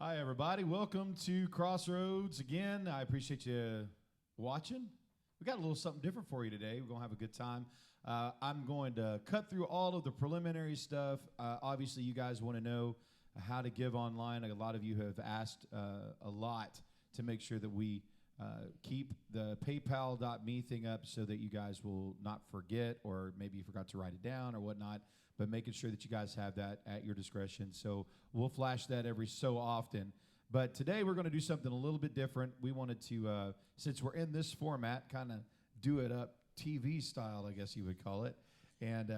Hi, everybody. Welcome to Crossroads again. I appreciate you watching. We got a little something different for you today. We're going to have a good time. I'm going to cut through all of the preliminary stuff. Obviously, you guys want to know how to give online. A lot of you have asked a lot to make sure that we keep the paypal.me thing up so that you guys will not forget, or maybe you forgot to write it down or whatnot, but making sure that you guys have that at your discretion. So we'll flash that every so often. But today we're going to do something a little bit different. We wanted to, since we're in this format, kind of do it up TV style, I guess you would call it. And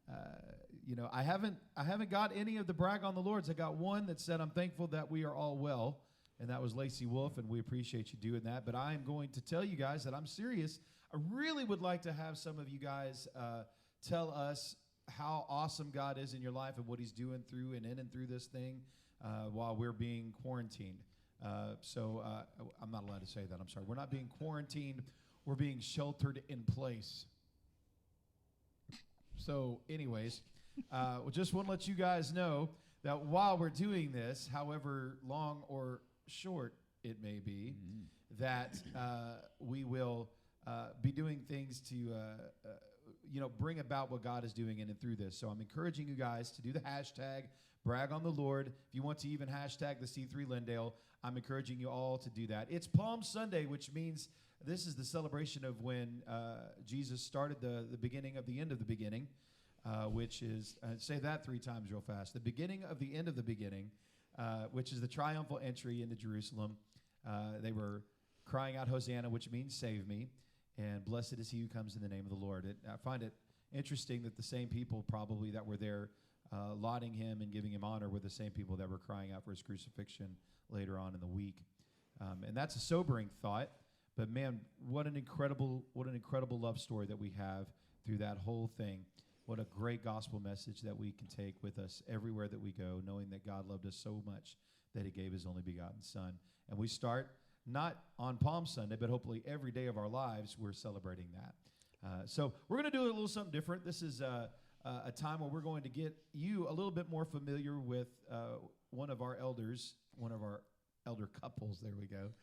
I haven't got any of the brag on the Lords. I got one that said, "I'm thankful that we are all well," and that was Lacey Wolf, and we appreciate you doing that. But I am going to tell you guys that I'm serious. I really would like to have some of you guys tell us how awesome God is in your life and what He's doing through and in and through this thing while we're being quarantined. I'm not allowed to say that. I'm sorry. We're not being quarantined. We're being sheltered in place. So anyways, we just want to let you guys know that while we're doing this, however long or short it may be, that we will be doing things to bring about what God is doing in and through this. So I'm encouraging you guys to do the hashtag brag on the Lord. If you want to even hashtag the C3 Lindale, I'm encouraging you all to do that. It's Palm Sunday, which means this is the celebration of when Jesus started the beginning of the end of the beginning, which is, say that 3 times real fast, the beginning of the end of the beginning, which is the triumphal entry into Jerusalem. They were crying out, "Hosanna," which means save me. And blessed is he who comes in the name of the Lord. I find it interesting that the same people probably that were there lauding him and giving him honor were the same people that were crying out for his crucifixion later on in the week. And that's a sobering thought. But man, what an incredible love story that we have through that whole thing. What a great gospel message that we can take with us everywhere that we go, knowing that God loved us so much that he gave his only begotten Son. And we start not on Palm Sunday, but hopefully every day of our lives, we're celebrating that. So we're going to do a little something different. This is a time where we're going to get you a little bit more familiar with one of our elders, one of our elder couples. There we go.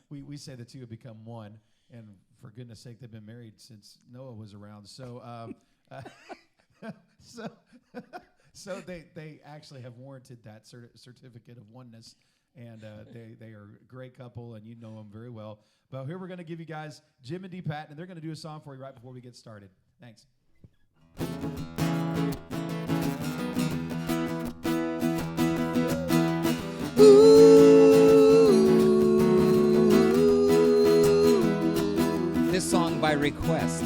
We say the two have become one, and for goodness sake, they've been married since Noah was around. So so they actually have warranted that certificate of oneness. And they are a great couple, and you know them very well. But here we're going to give you guys Jim and Dee Patton, and they're going to do a song for you right before we get started. Thanks. This song by request.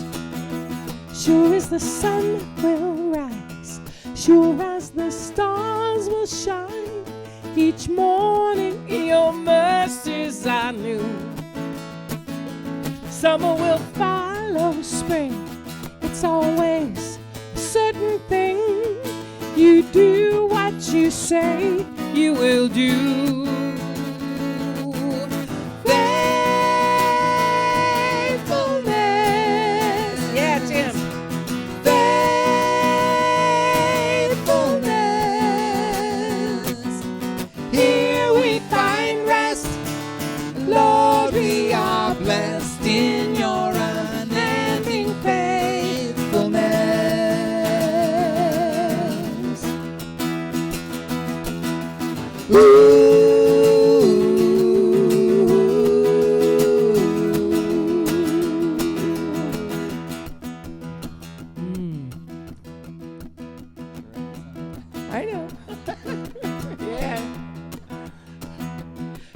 Sure as the sun will rise, sure as the stars will shine, each morning your mercies are new. Summer will follow spring. It's always a certain thing. You do what you say you will do. Faithfulness. Yeah, Tim. Lord, we are blessed in your unending faithfulness. I know. Yeah.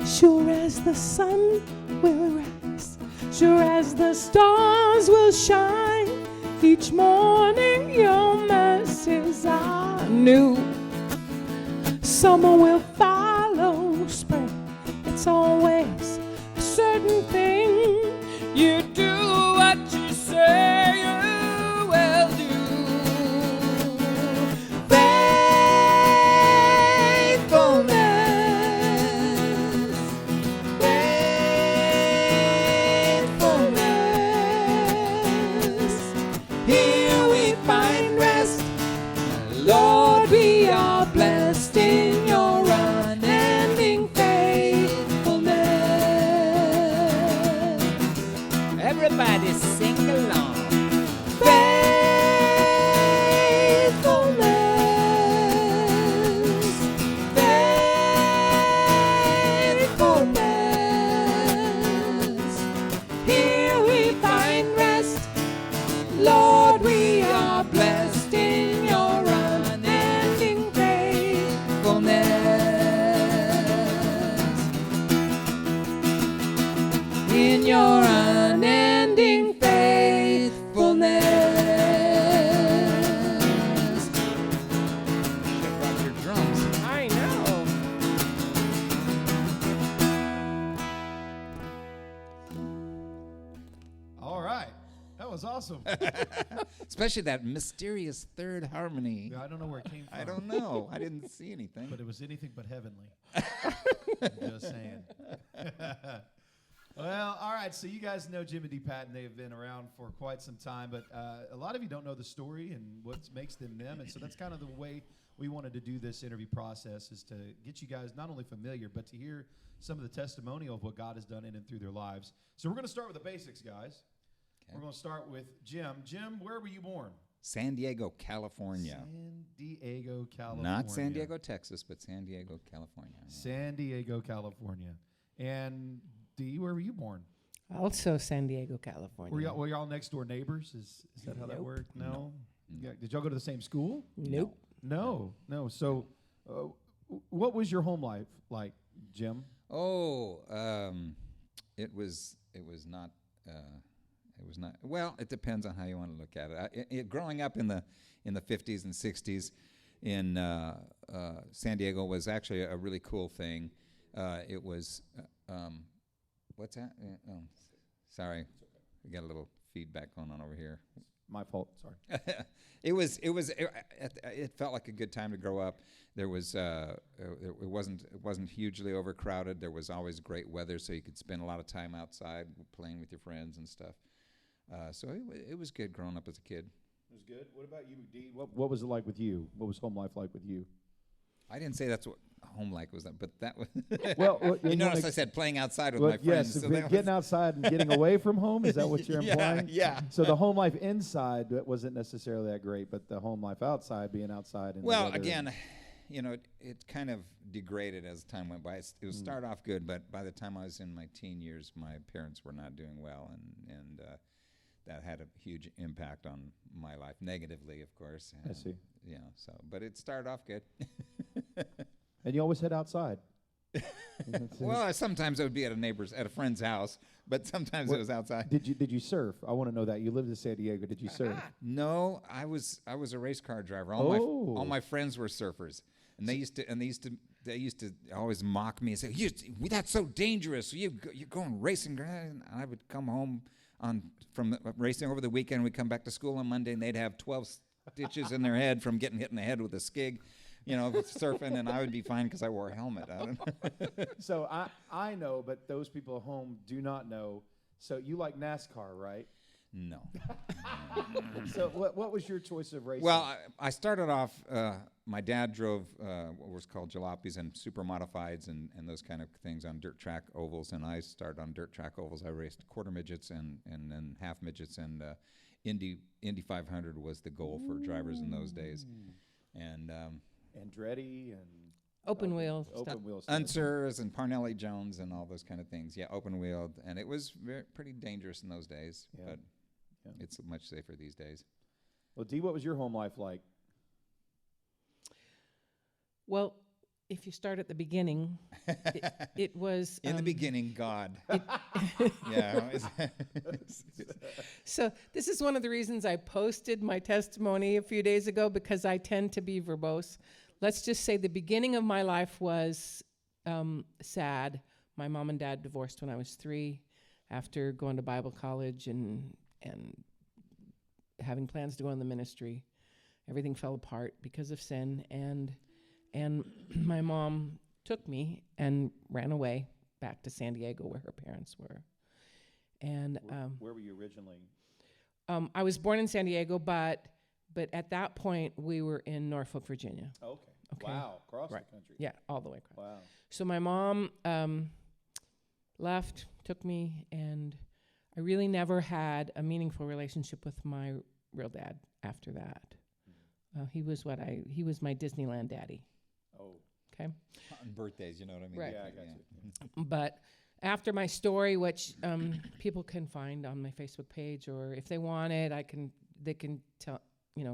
Sure as the sun will rise, sure as the stars will shine, each morning your mercies are new. Summer will follow spring. It's always a certain thing. You do what you say you will do. Lord, we are blessed in your your unending faithfulness. Shut out your drums. I know. All right. That was awesome. Especially that mysterious third harmony. Yeah, I don't know where it came from. I don't know. I didn't see anything. But it was anything but heavenly. Just saying. Well, all right. So you guys know Jim Dee Patton. They've been around for quite some time, but a lot of you don't know the story and what makes them them. And so that's kind of the way we wanted to do this interview process, is to get you guys not only familiar, but to hear some of the testimonial of what God has done in and through their lives. So we're going to start with the basics, guys. Okay. We're going to start with Jim. Jim, where were you born? San Diego, California. San Diego, California. Not San Diego, Texas, but San Diego, California. San Diego, California. And Dee, where were you born? Also San Diego, California. Were y'all next door neighbors? Is that how that Nope. worked? No. No. Yeah. Did y'all go to the same school? Nope. No. So, what was your home life like, Jim? Oh, it was not. Well, it depends on how you want to look at it. Growing up in the 50s and 60s in San Diego was actually a really cool thing. It was what's that? Oh, sorry, we got a little feedback going on over here. My fault. Sorry. It felt like a good time to grow up. There was it wasn't hugely overcrowded. There was always great weather, so you could spend a lot of time outside playing with your friends and stuff. So it was good growing up as a kid. It was good. What about you, Dee? What was it like with you? What was home life like with you? I didn't say that's what home life was, but that was. Well, you notice I said playing outside with my friends. Yes, So getting outside and getting away from home. Is that what you're implying? Yeah. So the home life inside wasn't necessarily that great, but the home life outside, being outside. In the Well, weather again, it kind of degraded as time went by. It would start off good, but by the time I was in my teen years, my parents were not doing well, and that had a huge impact on my life, negatively, of course. I see. Yeah. But it started off good. And you always head outside. Well, sometimes it would be at a friend's house, but sometimes it was outside. Did you surf? I want to know that. You lived in San Diego. Did you surf? No, I was a race car driver. All my friends were surfers, and they used to always mock me and say, "That's so dangerous. You're going racing." And I would come home from racing over the weekend. We'd come back to school on Monday, and they'd have 12 stitches in their head from getting hit in the head with a skig. Surfing, and I would be fine because I wore a helmet. I don't know. So I know, but those people at home do not know. So you like NASCAR, right? No. So what was your choice of racing? Well, I started off, my dad drove what was called jalopies and super modifieds and those kind of things on dirt track ovals, and I started on dirt track ovals. I raced quarter midgets and then half midgets, and Indy 500 was the goal for drivers in those days. And Andretti and Open wheel stuff. Unsers and Parnelli Jones and all those kind of things. Yeah, open wheeled, and it was pretty dangerous in those days, but it's much safer these days. Well, Dee, what was your home life like? Well, if you start at the beginning, it was in the beginning, God. Yeah. So this is one of the reasons I posted my testimony a few days ago, because I tend to be verbose. Let's just say the beginning of my life was sad. My mom and dad divorced when I was 3, after going to Bible college and having plans to go in the ministry. Everything fell apart because of sin, and my mom took me and ran away back to San Diego, where her parents were. And where were you originally? I was born in San Diego, but at that point we were in Norfolk, Virginia. Okay. Okay. Wow. Across Right. the country. Yeah, all the way across. Wow. So my mom left, took me, and I really never had a meaningful relationship with my real dad after that. He was my Disneyland daddy. Oh. Okay. On birthdays, you know what I mean? Right. Yeah, I got you. But after my story, which people can find on my Facebook page, or if they want it, they can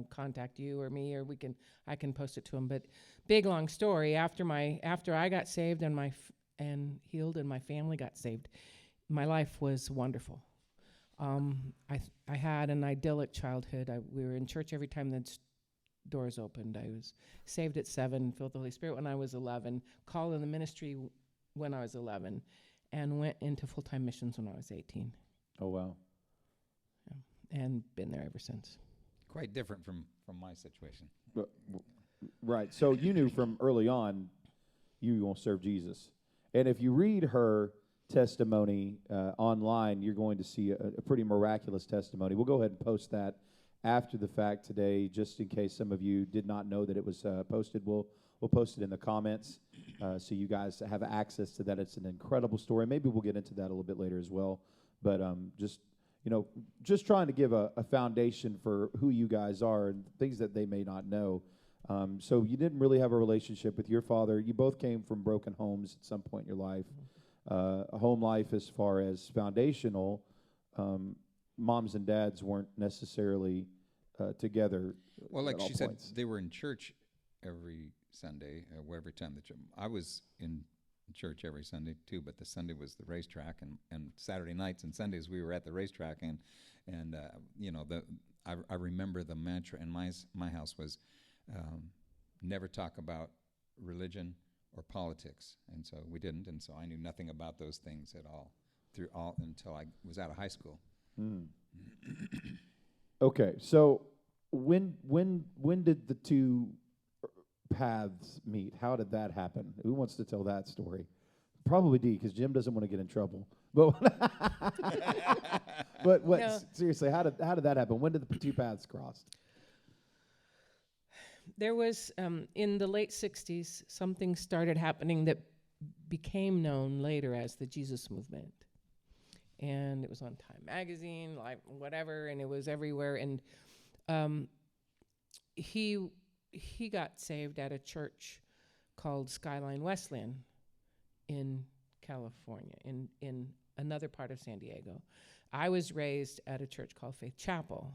contact you or me, or I can post it to them. But big long story. After I got saved and healed and my family got saved, my life was wonderful. I had an idyllic childhood. We were in church every time the doors opened. I was saved at 7, filled with the Holy Spirit when I was 11, called in the ministry when I was 11, and went into full-time missions when I was 18. Oh, wow. Yeah. And been there ever since. Quite different from my situation. Right. So you knew from early on you won't serve Jesus. And if you read her testimony online, you're going to see a pretty miraculous testimony. We'll go ahead and post that after the fact today, just in case some of you did not know that it was posted. We'll post it in the comments so you guys have access to that. It's an incredible story. Maybe we'll get into that a little bit later as well. But just trying to give a foundation for who you guys are and things that they may not know. So you didn't really have a relationship with your father. You both came from broken homes at some point in your life. A home life as far as foundational, moms and dads weren't necessarily together. Well, like at all she said, points. they were in church every Sunday, every time I was in church every Sunday too, but the Sunday was the racetrack, and Saturday nights and Sundays we were at the racetrack, and I remember the mantra in my house was never talk about religion or politics, and so we didn't, and so I knew nothing about those things at all until I was out of high school. Okay, so when did the two paths meet? How did that happen? Who wants to tell that story? Probably Dee, because Jim doesn't want to get in trouble. But what? No. Seriously, how did that happen? When did the two paths cross? There was, in the late 60s, something started happening that became known later as the Jesus Movement. And it was on Time Magazine, like whatever, and it was everywhere. And he got saved at a church called Skyline Wesleyan in California, in another part of San Diego. I was raised at a church called Faith Chapel.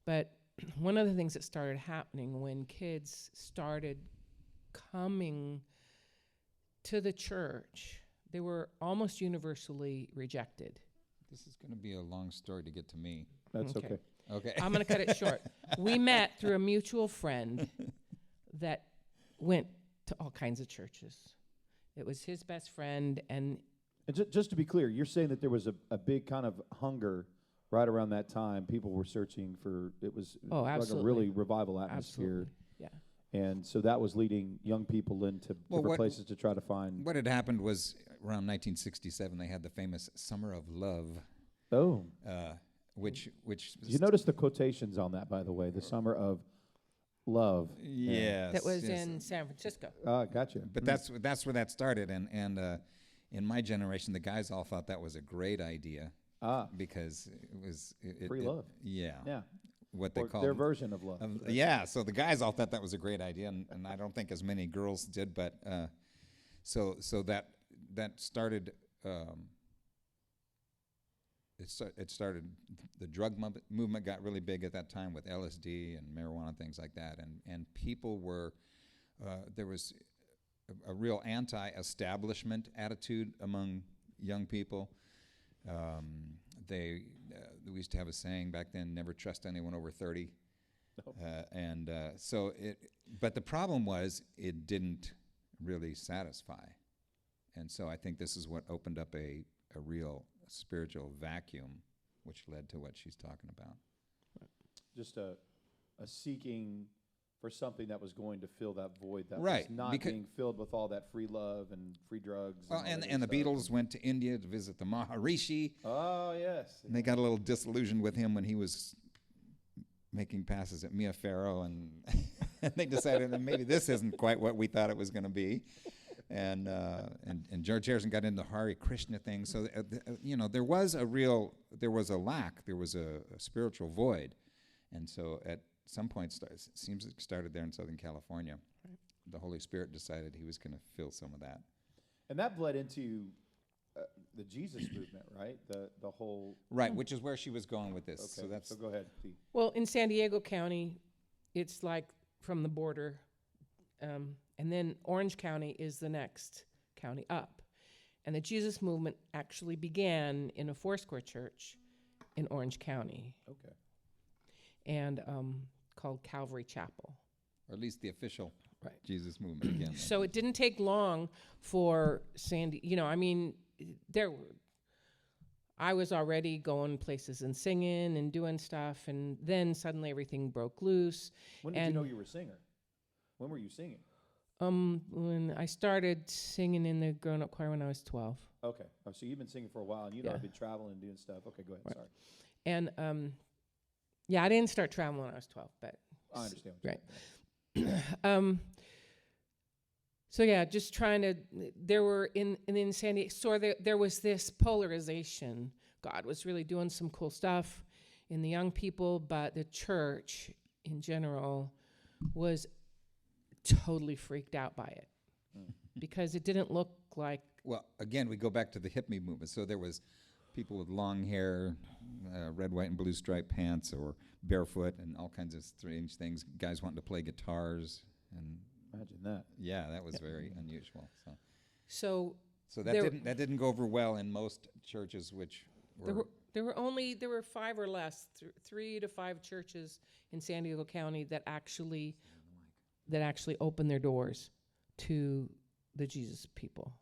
But one of the things that started happening when kids started coming to the church, they were almost universally rejected. This is going to be a long story to get to me. That's okay. Okay. I'm going to cut it short. We met through a mutual friend that went to all kinds of churches. It was his best friend, and just to be clear, you're saying that there was a big kind of hunger right around that time. People were searching for, it was like a absolutely. really revival atmosphere. Absolutely. Yeah. And so that was leading young people into different places to try to find. What had happened was around 1967, they had the famous Summer of Love. Oh. Which You notice the quotations on that, by the way, the Summer of Love. Yes. That was in San Francisco. Gotcha. But that's where that started, and in my generation, the guys all thought that was a great idea. Because it was free love. Yeah. What they called their version of love. Yeah. So the guys all thought that was a great idea, and I don't think as many girls did. But so that started. It started. The drug movement got really big at that time with LSD and marijuana, things like that, and people were. There was a real anti-establishment attitude among young people. We used to have a saying back then: "Never trust anyone over 30." But the problem was it didn't really satisfy, and so I think this is what opened up a real spiritual vacuum, which led to what she's talking about. Just a seeking for something that was going to fill that void that Right, was not being filled with all that free love and free drugs. Well, and the Beatles went to India to visit the Maharishi. Oh, yes. And they got a little disillusioned with him when he was making passes at Mia Farrow, and they decided that maybe this isn't quite what we thought it was going to be. And George Harrison got into the Hare Krishna thing. So there was a lack, there was a spiritual void, and so at some point it seems it started there in Southern California. Right. The Holy Spirit decided He was going to fill some of that, and that bled into the Jesus movement, right? The whole right, which is where she was going with this. Okay. So go ahead, Dee. Well, in San Diego County, it's like from the border. And then Orange County is the next county up. And the Jesus movement actually began in a Foursquare church in Orange County. Okay. And called Calvary Chapel. Or at least the official Right. Jesus movement again. So it didn't take long for Sandy, I was already going places and singing and doing stuff, and then suddenly everything broke loose. When did you know you were a singer? When were you singing? When I started singing in the grown-up choir when I was 12. Okay. Oh, so you've been singing for a while, and I've been traveling and doing stuff. Okay, go ahead. Right. Sorry. And I didn't start traveling when I was 12, but I understand. Right. Just trying to. There were in San Diego. So there was this polarization. God was really doing some cool stuff in the young people, but the church in general was totally freaked out by it because it didn't look like. Well, again, we go back to the hippie movement. So there was people with long hair, red, white, and blue striped pants, or barefoot, and all kinds of strange things. Guys wanting to play guitars, and Imagine that. yeah, that was very unusual. So So that didn't go over well in most churches, which were there were 5 or less, 3 to 5 churches in San Diego County that actually opened their doors to the Jesus people.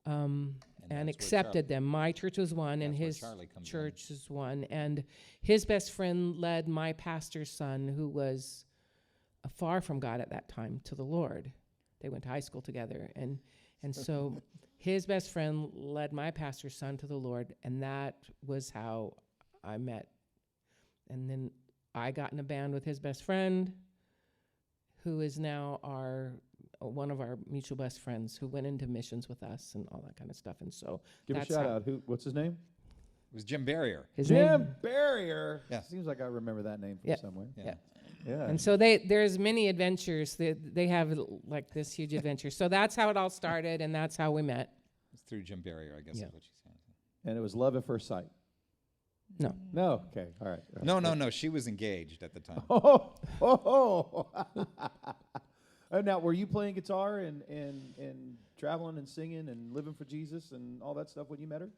And accepted them. My church was one, and his church is one. And his best friend led my pastor's son, who was far from God at that time, to the Lord. They went to high school together. And so his best friend led my pastor's son to the Lord, and that was how I met. And then I got in a band with his best friend, who is now one of our mutual best friends, who went into missions with us and all that kind of stuff. And so Give a shout out. What's his name? It was Jim Barrier. Jim Barrier. Yeah. Seems like I remember that name from somewhere. Yeah. Yeah. And so there's many adventures. They have like this huge adventure. So that's how it all started, and that's how we met. It's through Jim Barrier, I guess is what she's saying. And it was love at first sight. No. No. Okay. All right. No. She was engaged at the time. Now, were you playing guitar and traveling and singing and living for Jesus and all that stuff when you met her?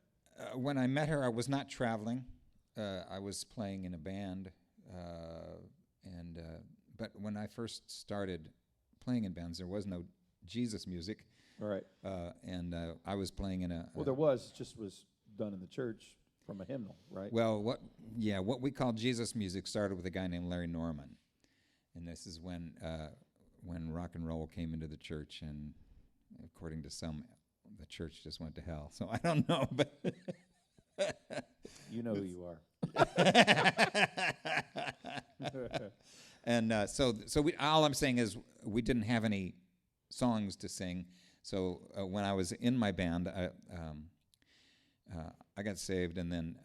When I met her, I was not traveling. I was playing in a band, but when I first started playing in bands, there was no Jesus music. All right. And I was playing in a. Well, there was done in the church from a hymnal, right? Well, what we call Jesus music started with a guy named Larry Norman, and this is when rock and roll came into the church, and according to some, the church just went to hell. So I don't know, but you know who you are. And so all I'm saying is we didn't have any songs to sing. So when I was in my band, I got saved, and then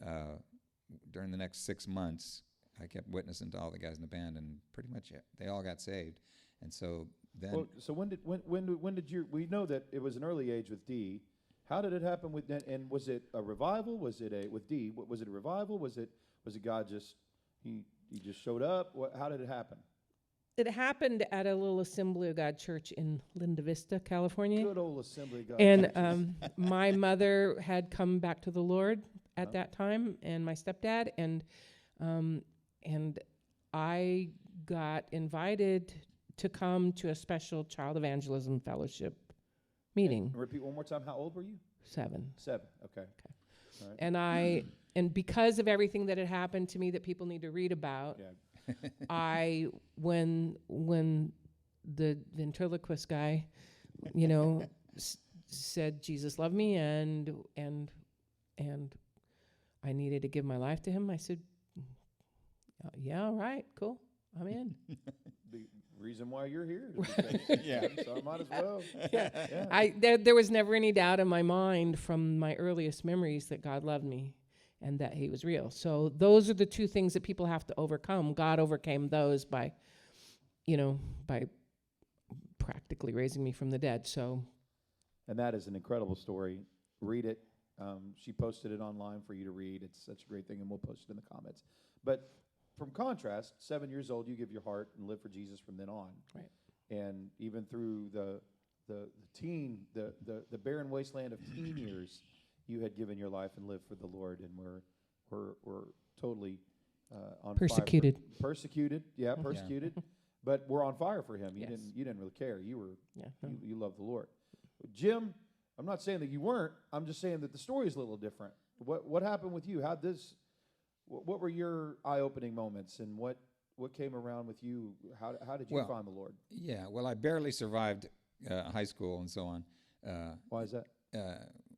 during the next 6 months, I kept witnessing to all the guys in the band, and pretty much they all got saved. And so then, Well, so when did you? We know that it was an early age with Dee. How did it happen with that? And was it a revival? Was it with Dee? Was it a revival? Was it God just he just showed up? How did it happen? It happened at a little Assembly of God church in Linda Vista, California. Good old Assembly of God. And my mother had come back to the Lord at that time, and my stepdad, and I got invited to come to a special child evangelism fellowship meeting. And repeat one more time. How old were you? 7. 7. Okay. All And and because of everything that had happened to me that people need to read about, when the ventriloquist guy, said Jesus loved me and I needed to give my life to him, I said, yeah, all right, cool, I'm in. The reason why you're here is because so I might as well. There was never any doubt in my mind from my earliest memories that God loved me and that he was real. So those are the two things that people have to overcome. God overcame those by practically raising me from the dead. So, and that is an incredible story. Read it. She posted it online for you to read. It's such a great thing, and we'll post it in the comments. But from contrast, 7 years old, you give your heart and live for Jesus from then on. Right. And even through the the barren wasteland of teen years, you had given your life and lived for the Lord, and were totally on Persecuted. fire. Persecuted, yeah, persecuted. But we're on fire for Him. You didn't really care. You loved the Lord. Jim, I'm not saying that you weren't. I'm just saying that the story is a little different. What happened with you? What were your eye-opening moments, and what came around with you? How did you find the Lord? Yeah, well, I barely survived high school and so on. Why is that?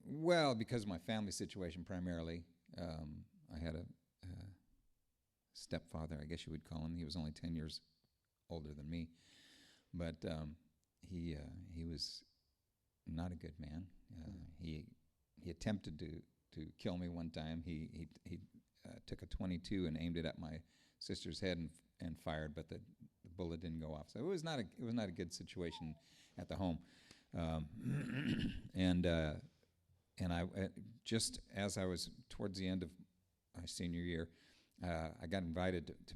Well, because of my family situation primarily. I had a stepfather, I guess you would call him. He was only 10 years older than me, but he was not a good man. He attempted to kill me one time. He took a .22 and aimed it at my sister's head and fired, but the bullet didn't go off. So it was not a good situation at the home. And I just as I was towards the end of my senior year, I got invited to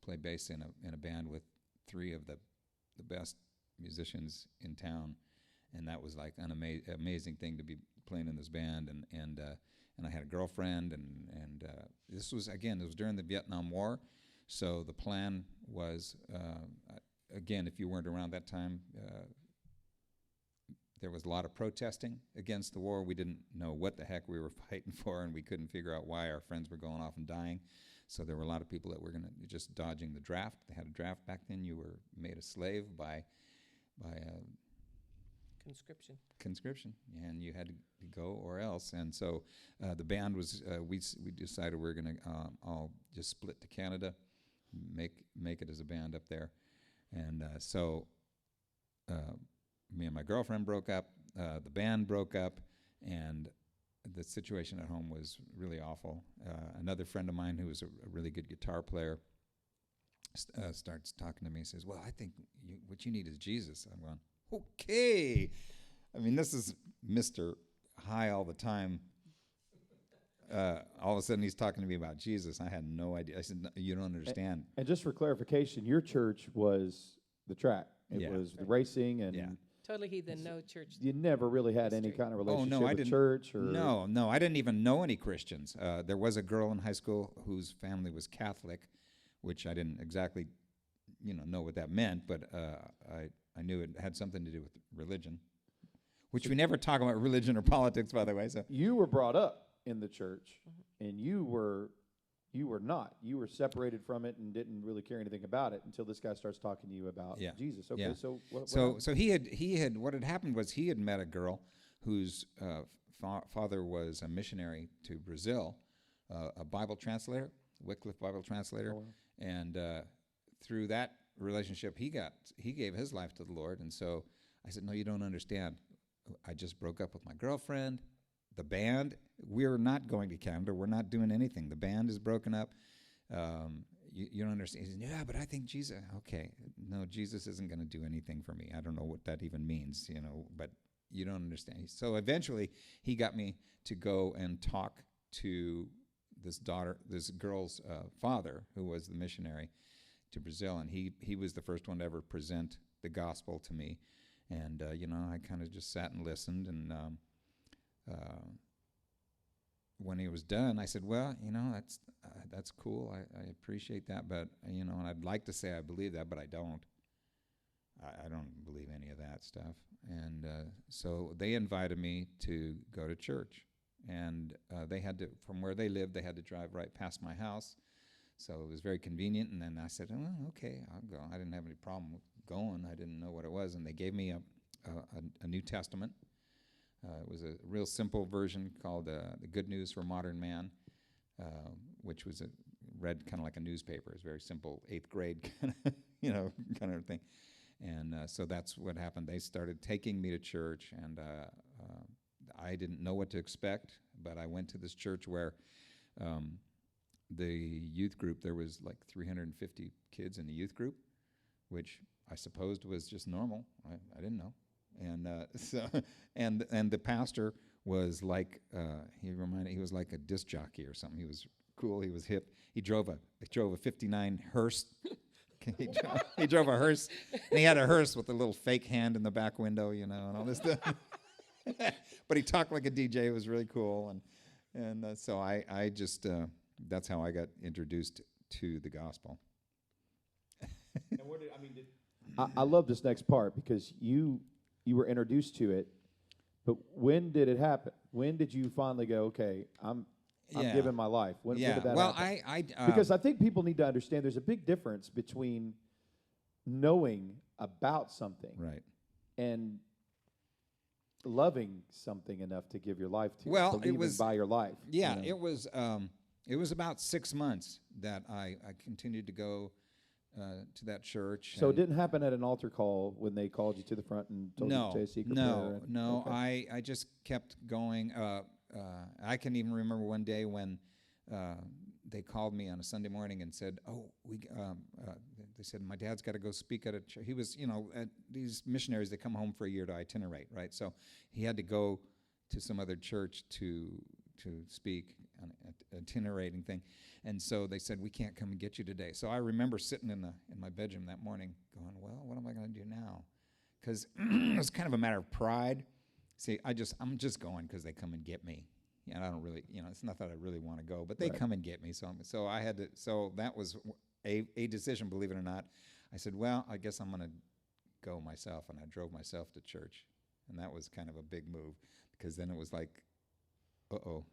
play bass in a band with three of the best musicians in town, and that was like an amazing thing to be playing in this band. And I had a girlfriend, and this was it was during the Vietnam War, so the plan was again, if you weren't around that time. There was a lot of protesting against the war. We didn't know what the heck we were fighting for, and we couldn't figure out why our friends were going off and dying. So there were a lot of people that were just dodging the draft. They had a draft back then. You were made a slave by conscription, and you had to go or else. And so the band was. We decided we were going to all just split to Canada, make it as a band up there, and so. Me and my girlfriend broke up, the band broke up, and the situation at home was really awful. Another friend of mine who was a really good guitar player starts talking to me and says, well, I think what you need is Jesus. I'm going, okay. I mean, this is Mr. High all the time. All of a sudden, he's talking to me about Jesus. I had no idea. I said, no, you don't understand. And just for clarification, your church was the track. It was the racing and... Yeah. Totally heathen, no church. You never really had any kind of relationship with church? Or No, I didn't even know any Christians. There was a girl in high school whose family was Catholic, which I didn't exactly, know what that meant, but I knew it had something to do with religion, which we never talk about religion or politics, by the way. So you were brought up in the church, and you were not. You were separated from it and didn't really care anything about it until this guy starts talking to you about Jesus. Okay, so so he had what had happened was he had met a girl whose father was a missionary to Brazil, a Bible translator, Wycliffe Bible translator, and through that relationship he gave his life to the Lord. And so I said, no, you don't understand. I just broke up with my girlfriend. The band, we're not going to Canada. We're not doing anything. The band is broken up. You don't understand. He said, yeah, but I think Jesus. Okay, no, Jesus isn't going to do anything for me. I don't know what that even means, but you don't understand. So eventually, he got me to go and talk to this girl's father, who was the missionary to Brazil, and he was the first one to ever present the gospel to me. And I kind of just sat and listened, and when he was done, I said, well, that's cool. I appreciate that, but, and I'd like to say I believe that, but I don't. I don't believe any of that stuff. And so they invited me to go to church. And they had to, from where they lived, they had to drive right past my house. So it was very convenient. And then I said, oh, okay, I'll go. I didn't have any problem with going. I didn't know what it was. And they gave me a New Testament. It was a real simple version called The Good News for Modern Man, which was read kind of like a newspaper. It was very simple, 8th grade kind of thing. And so that's what happened. They started taking me to church, and I didn't know what to expect, but I went to this church where the youth group, there was like 350 kids in the youth group, which I supposed was just normal. I didn't know. And and the pastor was like he was like a disc jockey or something. He was cool. He was hip. He drove a '59 Hearst He drove a hearse, and he had a hearse with a little fake hand in the back window, and all this stuff. But he talked like a DJ. It was really cool, and so I just that's how I got introduced to the gospel. And I love this next part because you were introduced to it, but when did it happen? When did you finally go, okay, I'm giving my life? When did that happen? Because I think people need to understand there's a big difference between knowing about something and loving something enough to give your life to. Well, believing it was by your life. Yeah, it was about 6 months that I continued to go to that church. So it didn't happen at an altar call when they called you to the front and told you to say a secret prayer? No. Okay. I just kept going. I can even remember one day when they called me on a Sunday morning and said, they said, my dad's got to go speak at a church. He was, these missionaries, they come home for a year to itinerate, right? So he had to go to some other church to speak on an itinerating thing. And so they said, we can't come and get you today. So I remember sitting in my bedroom that morning going, well, what am I going to do now? Because it was kind of a matter of pride. See, I'm just going because they come and get me. And I don't really, it's not that I really want to go, but they come and get me. So I had to, so that was a decision, believe it or not. I said, well, I guess I'm going to go myself. And I drove myself to church. And that was kind of a big move because then it was like, uh-oh,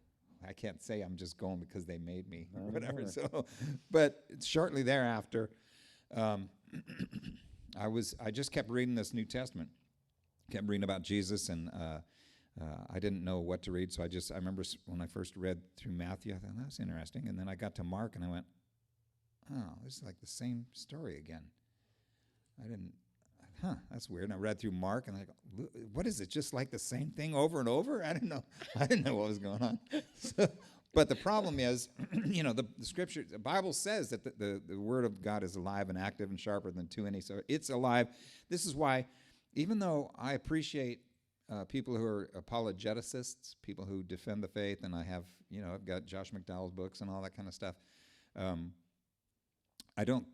I can't say I'm just going because they made me or whatever. So, but shortly thereafter, I just kept reading this New Testament, kept reading about Jesus, and I didn't know what to read. So I remember when I first read through Matthew, I thought, that's interesting. And then I got to Mark and I went, oh, this is like the same story again. That's weird. And I read through Mark, and I go, what is it, just like the same thing over and over? I didn't know what was going on. But the problem is, the Scripture, the Bible says that the Word of God is alive and active and sharper than two-edged. So it's alive. This is why, even though I appreciate people who are apologeticists, people who defend the faith, and I've got Josh McDowell's books and all that kind of stuff, I don't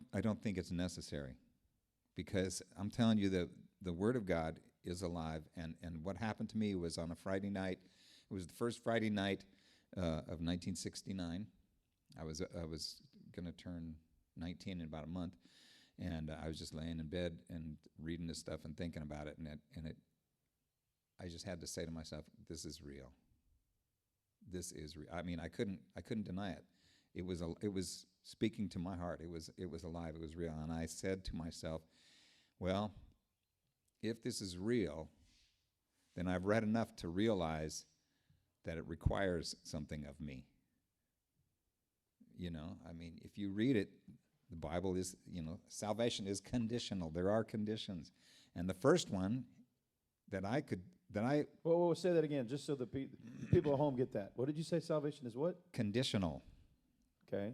think it's necessary. Because I'm telling you that the Word of God is alive, and what happened to me was on a Friday night. It was the first Friday night of 1969. I was going to turn 19 in about a month, and I was just laying in bed and reading this stuff and thinking about it, I just had to say to myself, "This is real. This is real." I mean, I couldn't deny it. It was speaking to my heart. It was alive. It was real, and I said to myself, well, if this is real, then I've read enough to realize that it requires something of me. If you read it, the Bible is, salvation is conditional. There are conditions. And the first one Whoa, say that again, just so the people at home get that. What did you say salvation is what? Conditional. Okay,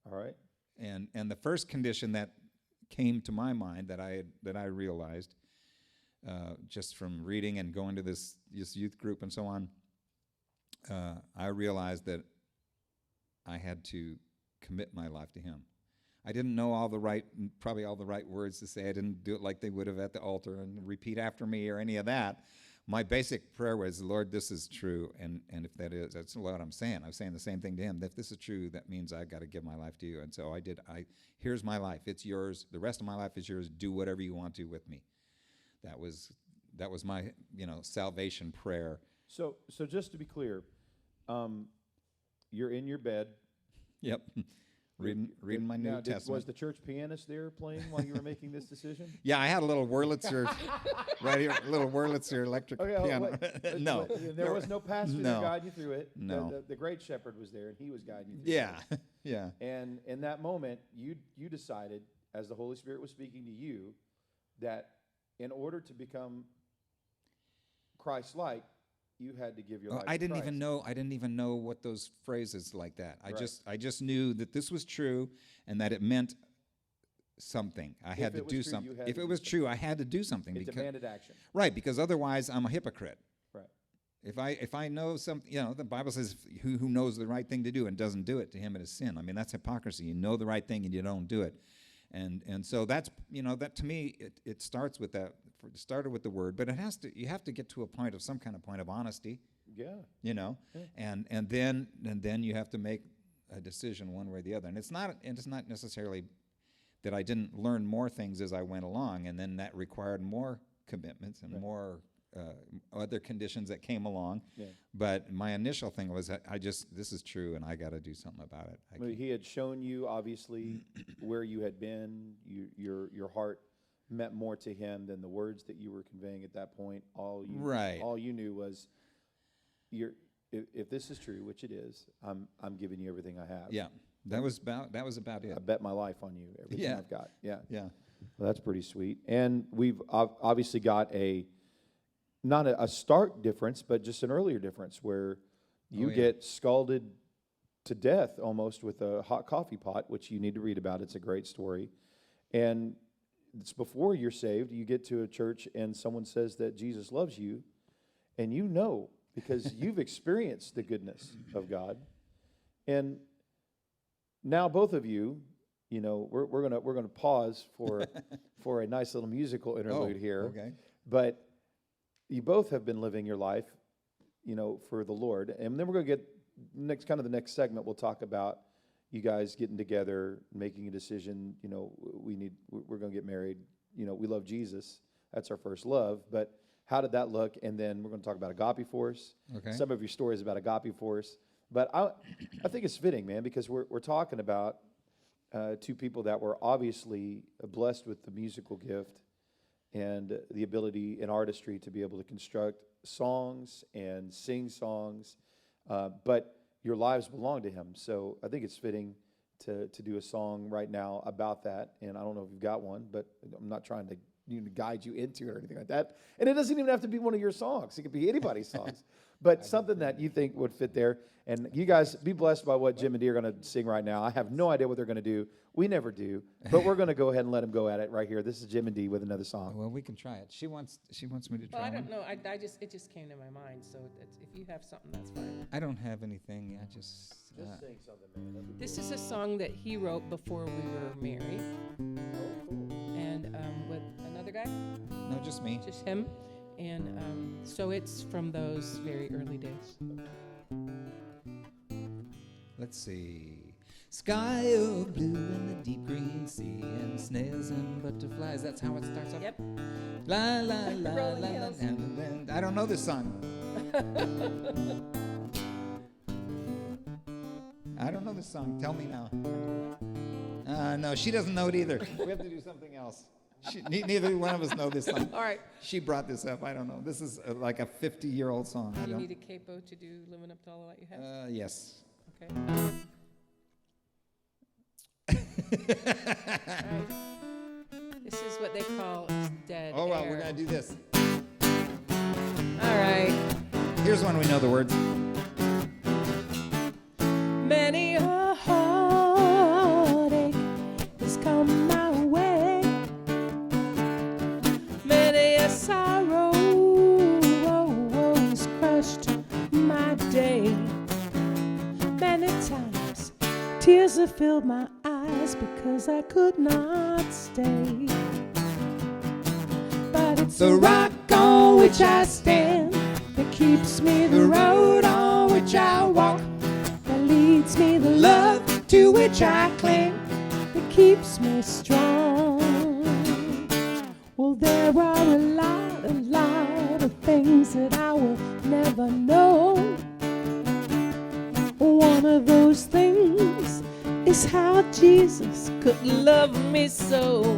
all right. And the first condition that came to my mind that I realized just from reading and going to this youth group and so on, I realized that I had to commit my life to Him. I didn't know probably all the right words to say. I didn't do it like they would have at the altar and repeat after me or any of that. My basic prayer was, Lord, this is true, and if that is, that's what I'm saying. I'm saying the same thing to Him. If this is true, that means I've got to give my life to you. And so I did. Here's my life. It's yours. The rest of my life is yours. Do whatever you want to with me. That was my salvation prayer. So just to be clear, you're in your bed. Yep. Reading my New Testament. Was the church pianist there playing while you were making this decision? Yeah, I had a little Wurlitzer right here, a little Wurlitzer electric piano. No. There was no pastor to guide you through it. No. The great shepherd was there, and he was guiding you through it. Yeah. And in that moment, you decided, as the Holy Spirit was speaking to you, that in order to become Christ-like, you had to give your life to Christ. I didn't even know what those phrases like that. I just knew that this was true and that it meant something. I had to do something. If it was true, I had to do something. It demanded action. Right, because otherwise I'm a hypocrite. Right. If I know something, the Bible says who knows the right thing to do and doesn't do it, to him it is sin. I mean, that's hypocrisy. You know the right thing and you don't do it. And so that's, that to me, it starts with that. It started with the word, but you have to get to a point of some kind of point of honesty. Yeah. Yeah. And then you have to make a decision one way or the other. And it's not necessarily that I didn't learn more things as I went along, and then that required more commitments and more other conditions that came along. Yeah. But my initial thing was this is true, and I got to do something about it. Well, he had shown you, obviously, where you had been. Your heart meant more to him than the words that you were conveying at that point. All you knew was, if this is true, which it is, I'm giving you everything I have. Yeah, that was about it. I bet my life on you, everything I've got. Yeah. Yeah. Well, that's pretty sweet. And we've obviously got not a stark difference, but just an earlier difference where you get scalded to death almost with a hot coffee pot, which you need to read about. It's a great story. And it's before you're saved. You get to a church and someone says that Jesus loves you, and you know because you've experienced the goodness of God. And now both of you, we're gonna pause for a nice little musical interlude here. Okay. But you both have been living your life, for the Lord. And then we're going to get the next segment. We'll talk about you guys getting together, making a decision. We're going to get married. We love Jesus. That's our first love. But how did that look? And then we're going to talk about Agape Force. Okay. Some of your stories about Agape Force. But I think it's fitting, man, because we're talking about two people that were obviously blessed with the musical gift and the ability and artistry to be able to construct songs and sing songs, but your lives belong to him. So I think it's fitting to do a song right now about that. And I don't know if you've got one, but I'm not trying to guide you into it or anything like that. And it doesn't even have to be one of your songs. It could be anybody's songs, but something that you think would fit there. And you guys be blessed by what Jim and Dee are going to sing right now. I have no idea what they're going to do. We never do, but we're going to go ahead and let them go at it right here. This is Jim and Dee with another song. Well, we can try it. She wants me to try. Well, I don't know. It just came to my mind. So if you have something, that's fine. I don't have anything. I just sing something, man. This is a song that he wrote before we were married, and with another guy. No, just me. Just him, and so it's from those very early days. Let's see. Sky of blue and the deep green sea and snails and butterflies. That's how it starts off. Yep. La la la la Rolling la. hills. And I don't know this song. I don't know this song. Tell me now. No, she doesn't know it either. We have to do something else. Neither one of us know this song. All right. She brought this up. I don't know. This is like a 50-year-old song. Do you need a capo to do "Living Up to All That You Have"? Yes. Okay. Right. This is what they call dead Oh, well, air. we're going to do this. All right. Here's one we know the words. Many a heartache has come my way. Many a sorrow has crushed my day. Many times tears have filled my eyes because I could not stay. But it's the rock on which I stand that keeps me, the road on which I walk, that leads me, the love to which I cling, that keeps me strong. Well, there are a lot of things that I will never know. One of those things is how Jesus could love me so.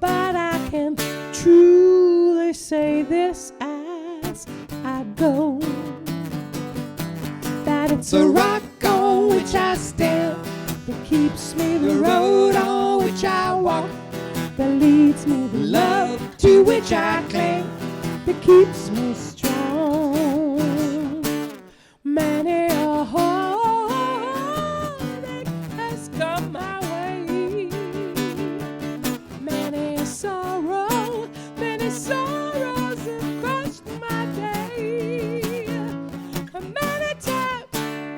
But I can truly say this as I go, that it's a rock on which I stand that keeps me, the road on which I walk, that leads me, the love to which I cling, that keeps me strong. Many a heartache has come my way. Many a sorrows have crushed my day. And many times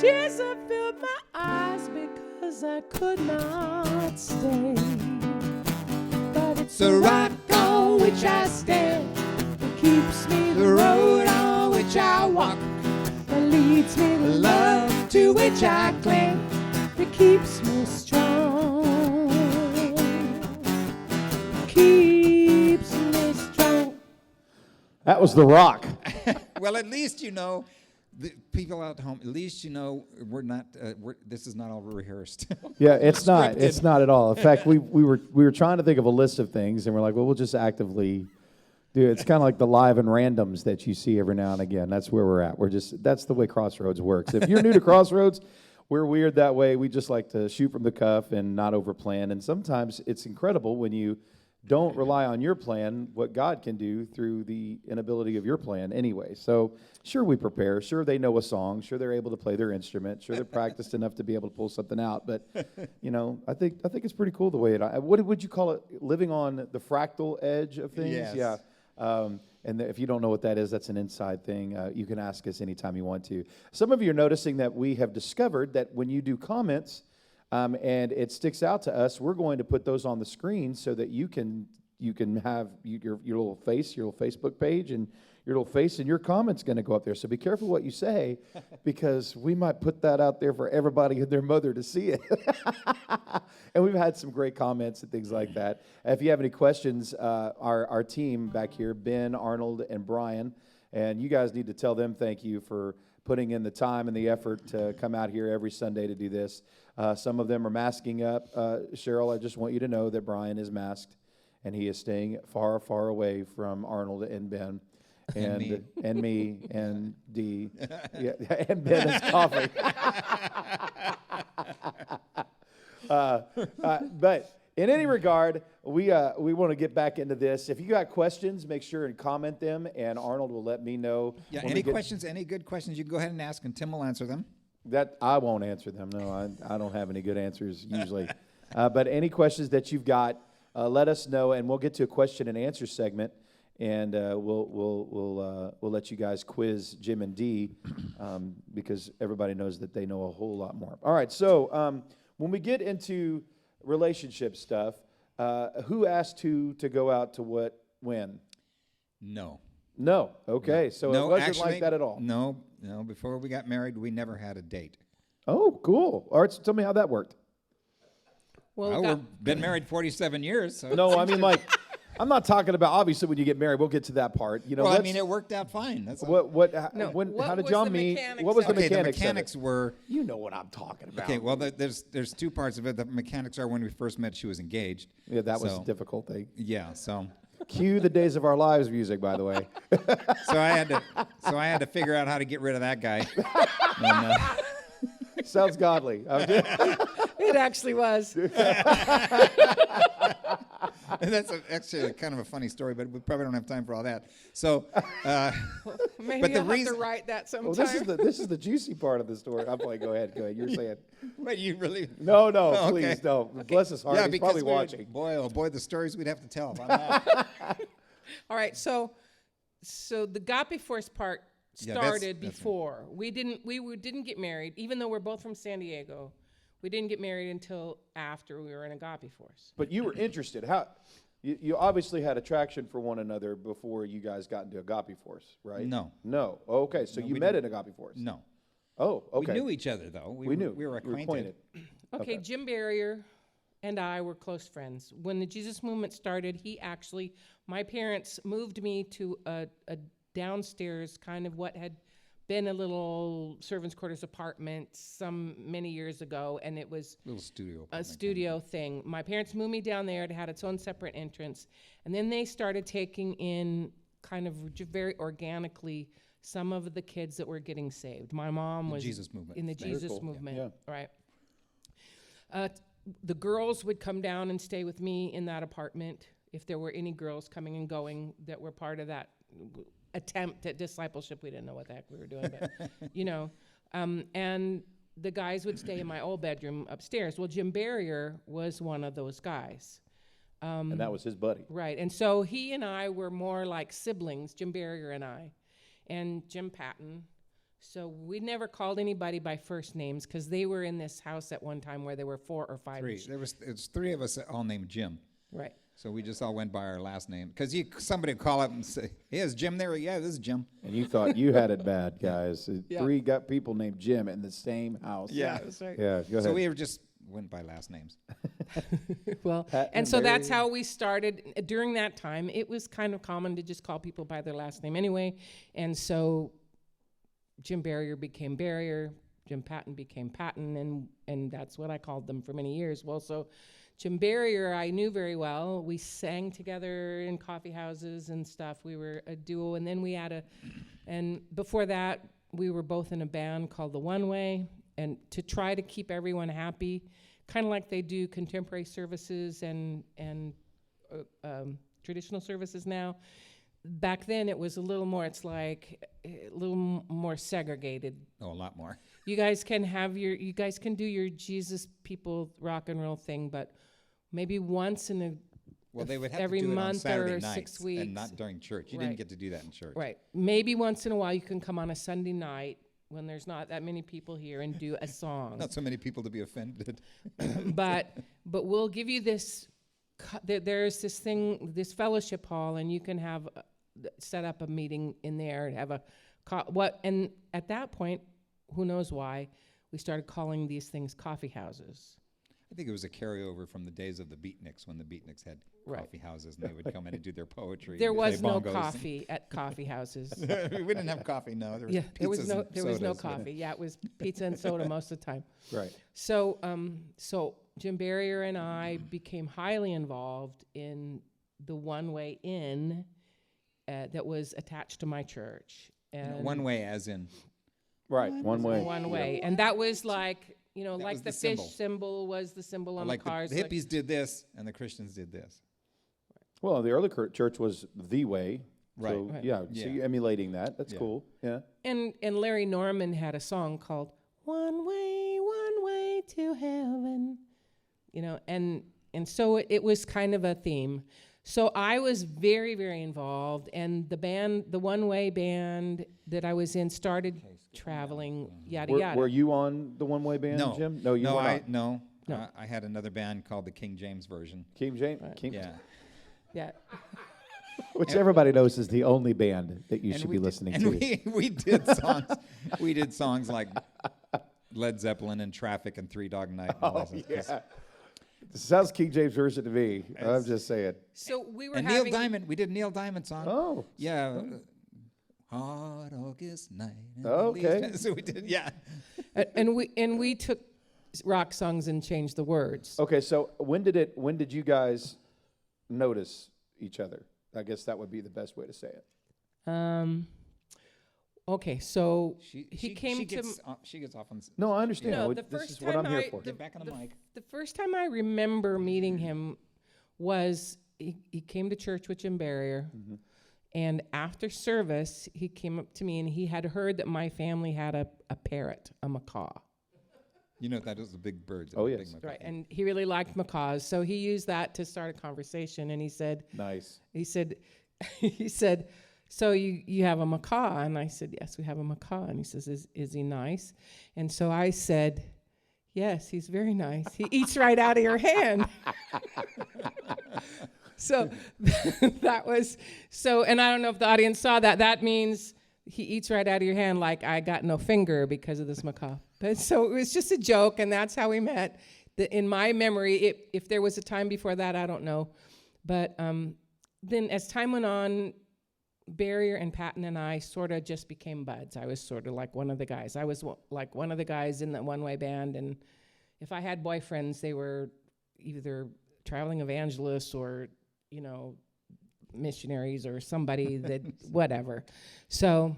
tears have filled my eyes because I I could not stay. But it's The rock on which I stand, that keeps me the road on which I walk, that leads me to the love to which I cling. that keeps me strong. Keeps me strong. That was The Rock. Well, at least you know, the people out home. At least you know we're not. This is not all rehearsed. Yeah, it's not. Scripted. It's not at all. In fact, we were trying to think of a list of things, and we're like, well, we'll just actively do it. It's kind of like the live and randoms that you see every now and again. That's where we're at. That's the way Crossroads works. If you're new to Crossroads, we're weird that way. We just like to shoot from the cuff and not overplan. And sometimes it's incredible when you don't rely on your plan, what God can do through the inability of your plan anyway. So sure, we prepare. Sure, they know a song. Sure, they're able to play their instrument. Sure, they're practiced enough to be able to pull something out. But, I think it's pretty cool the way what would you call it? Living on the fractal edge of things? Yes. Yeah. And if you don't know what that is, that's an inside thing. You can ask us anytime you want to. Some of you are noticing that we have discovered that when you do comments, and it sticks out to us, we're going to put those on the screen so that you can have your little face, your little Facebook page, and your little face and your comment's going to go up there. So be careful what you say, because we might put that out there for everybody and their mother to see it. And we've had some great comments and things like that. If you have any questions, our team back here, Ben, Arnold, and Brian, and you guys need to tell them thank you for putting in the time and the effort to come out here every Sunday to do this. Some of them are masking up. Cheryl, I just want you to know that Brian is masked, and he is staying far, far away from Arnold and Ben. And me and Dee. Yeah, and Ben is coughing. But in any regard, we want to get back into this. If you got questions, make sure and comment them, and Arnold will let me know. Yeah. when Any we get- questions? Any good questions? You can go ahead and ask, and Tim will answer them. That I won't answer them. No, I don't have any good answers usually. But any questions that you've got, let us know, and we'll get to a question and answer segment, and we'll let you guys quiz Jim and Dee, because everybody knows that they know a whole lot more. All right, so when we get into relationship stuff, who asked who to go out to what when? No. No. Okay, so No, it wasn't actually, like that at all. No. Before we got married, we never had a date. Oh, cool. All right, so tell me how that worked. Well, We've been married 47 years. So No, I mean, like, I'm not talking about, obviously, when you get married. We'll get to that part. well, I mean, it worked out fine. That's all. No, when, what how did was y'all the meet? mechanics What was the of it? Okay, the mechanics? mechanics were. You know what I'm talking about. Okay, well, there's two parts of it. The mechanics are when we first met, she was engaged. Yeah, that was So, a difficult thing. Yeah, so Cue the Days of Our Lives music, by the way. so I had to figure out how to get rid of that guy. And, Sounds godly. it actually was. that's actually kind of a funny story, but we probably don't have time for all that. So, Maybe But the I'll have reason- to write that sometime. Well, this is the juicy part of the story. I'm playing. Go ahead. You're saying. but you really No, Oh, okay. please, no. Bless his heart. yeah, He's because probably we would- watching. boy, oh boy, the stories we'd have to tell. On that. All right, so the Agape Force part Yeah, that's- started that's right. before we didn't get married, even though we're both from San Diego. We didn't get married until after we were in Agape Force. But you were interested. How? You obviously had attraction for one another before you guys got into Agape Force, right? No. No. Okay, so you we met at Agape Force. No, Oh, okay. we knew each other though. We knew. we were acquainted. Okay, Jim Barrier and I were close friends. When the Jesus movement started, my parents moved me to a downstairs, kind of what had been a little servants' quarters apartment many years ago, and it was Little studio. a apartment. studio thing. My parents moved me down there. It had its own separate entrance, and then they started taking in kind of very organically some of the kids that were getting saved. My mom The was Jesus movement. in the Very Jesus cool. movement, Yeah. right? The girls would come down and stay with me in that apartment if there were any girls coming and going that were part of that attempt at discipleship. We didn't know what the heck we were doing, but and the guys would stay in my old bedroom upstairs. Well, Jim Barrier was one of those guys. And that was his buddy. Right, and so he and I were more like siblings, Jim Barrier and I. And Jim Patton So we never called anybody by first names because they were in this house at one time where there were 4 or 5. Three. It's 3 of us all named Jim. Right. So we just all went by our last name. Because somebody would call up and say, hey, is Jim there? Yeah, this is Jim. And you thought you had it bad, guys. Yeah. 3 got people named Jim in the same house. Yeah. That's right. Yeah, go ahead. So we just went by last names. Well, Pat and and so that's Barry. how we started. During that time, it was kind of common to just call people by their last name anyway. And so Jim Barrier became Barrier, Jim Patton became Patton, and that's what I called them for many years. Well, so Jim Barrier I knew very well. We sang together in coffee houses and stuff. We were a duo, and then we had and before that, we were both in a band called The One Way, and to try to keep everyone happy, kind of like they do contemporary services and traditional services now. Back then, it was a little more. It's like a little more segregated. Oh, a lot more. You guys can do your Jesus people rock and roll thing, but maybe once in a Well, they would have every to do it on month Saturday or nights 6 weeks. and not during church. You Right. didn't get to do that in church. right. Maybe once in a while you can come on a Sunday night when there's not that many people here and do a song. Not so many people to be offended. but we'll give you this. There's this thing, this fellowship hall, and you can have set up a meeting in there and have and at that point, who knows why, we started calling these things coffee houses. I think it was a carryover from the days of the beatniks when the beatniks had Right. coffee houses and they would come in and do their poetry. There and was play no bongos. coffee at coffee houses. we didn't have coffee. No, there was Yeah, there was pizzas no and there was no sodas, but- coffee. Yeah, it was pizza and soda most of the time. Right. So so Jim Barrier and I became highly involved in the One Way Inn that was attached to my church. And One way, as in Right. One way. One Way, and that was like That like was the the fish symbol. symbol was the symbol on like the cars. the hippies did this and the Christians did this. Well, the early church was the way. Right. So, Right. yeah, so Yeah. you're emulating that. That's Yeah. cool. Yeah. And Larry Norman had a song called one way to heaven. And so it was kind of a theme. So I was very, very involved, and the One Way band that I was in started traveling, yada yada. Were you on the one way band, No. Jim? No, you no, were I not. no. No. I had another band called the King James Version. King James, Yeah. Yeah. which everybody knows is the only band that you And should we be did- listening and to. we did songs. We did songs like Led Zeppelin and Traffic and Three Dog Night. And all that. Yeah. Sounds King James Version to me. I'm It's- just saying. So we were And having Neil Diamond. We did Neil Diamond song. Oh. Yeah. Hot August night. and the Okay. leaves- So we did. Yeah. and we took rock songs and changed the words. Okay, so when did you guys notice each other? I guess that would be the best way to say it. Okay, so She came to gets she gets off on. No, I understand. No, This the first is what I'm time here I- for. Get back on the mic. The first time I remember meeting him was he came to church with Jim Barrier, and after service, he came up to me and he had heard that my family had a parrot, a macaw. You know that was the big birds. Oh, big yes. macaw. Right, and he really liked macaws, so he used that to start a conversation, and he said, Nice. he said, so you have a macaw? And I said, yes, we have a macaw. And he says, is he nice? And so I said, yes, he's very nice. He eats right out of your hand. So that was, and I don't know if the audience saw that. That means he eats right out of your hand like I got no finger because of this macaw. But so it was just a joke, and that's how we met. In my memory, if there was a time before that, I don't know. But then as time went on, Barrier and Patton and I sort of just became buds. I was sort of like one of the guys. I was like one of the guys in the One Way band, and if I had boyfriends, they were either traveling evangelists or, missionaries or somebody that, whatever. So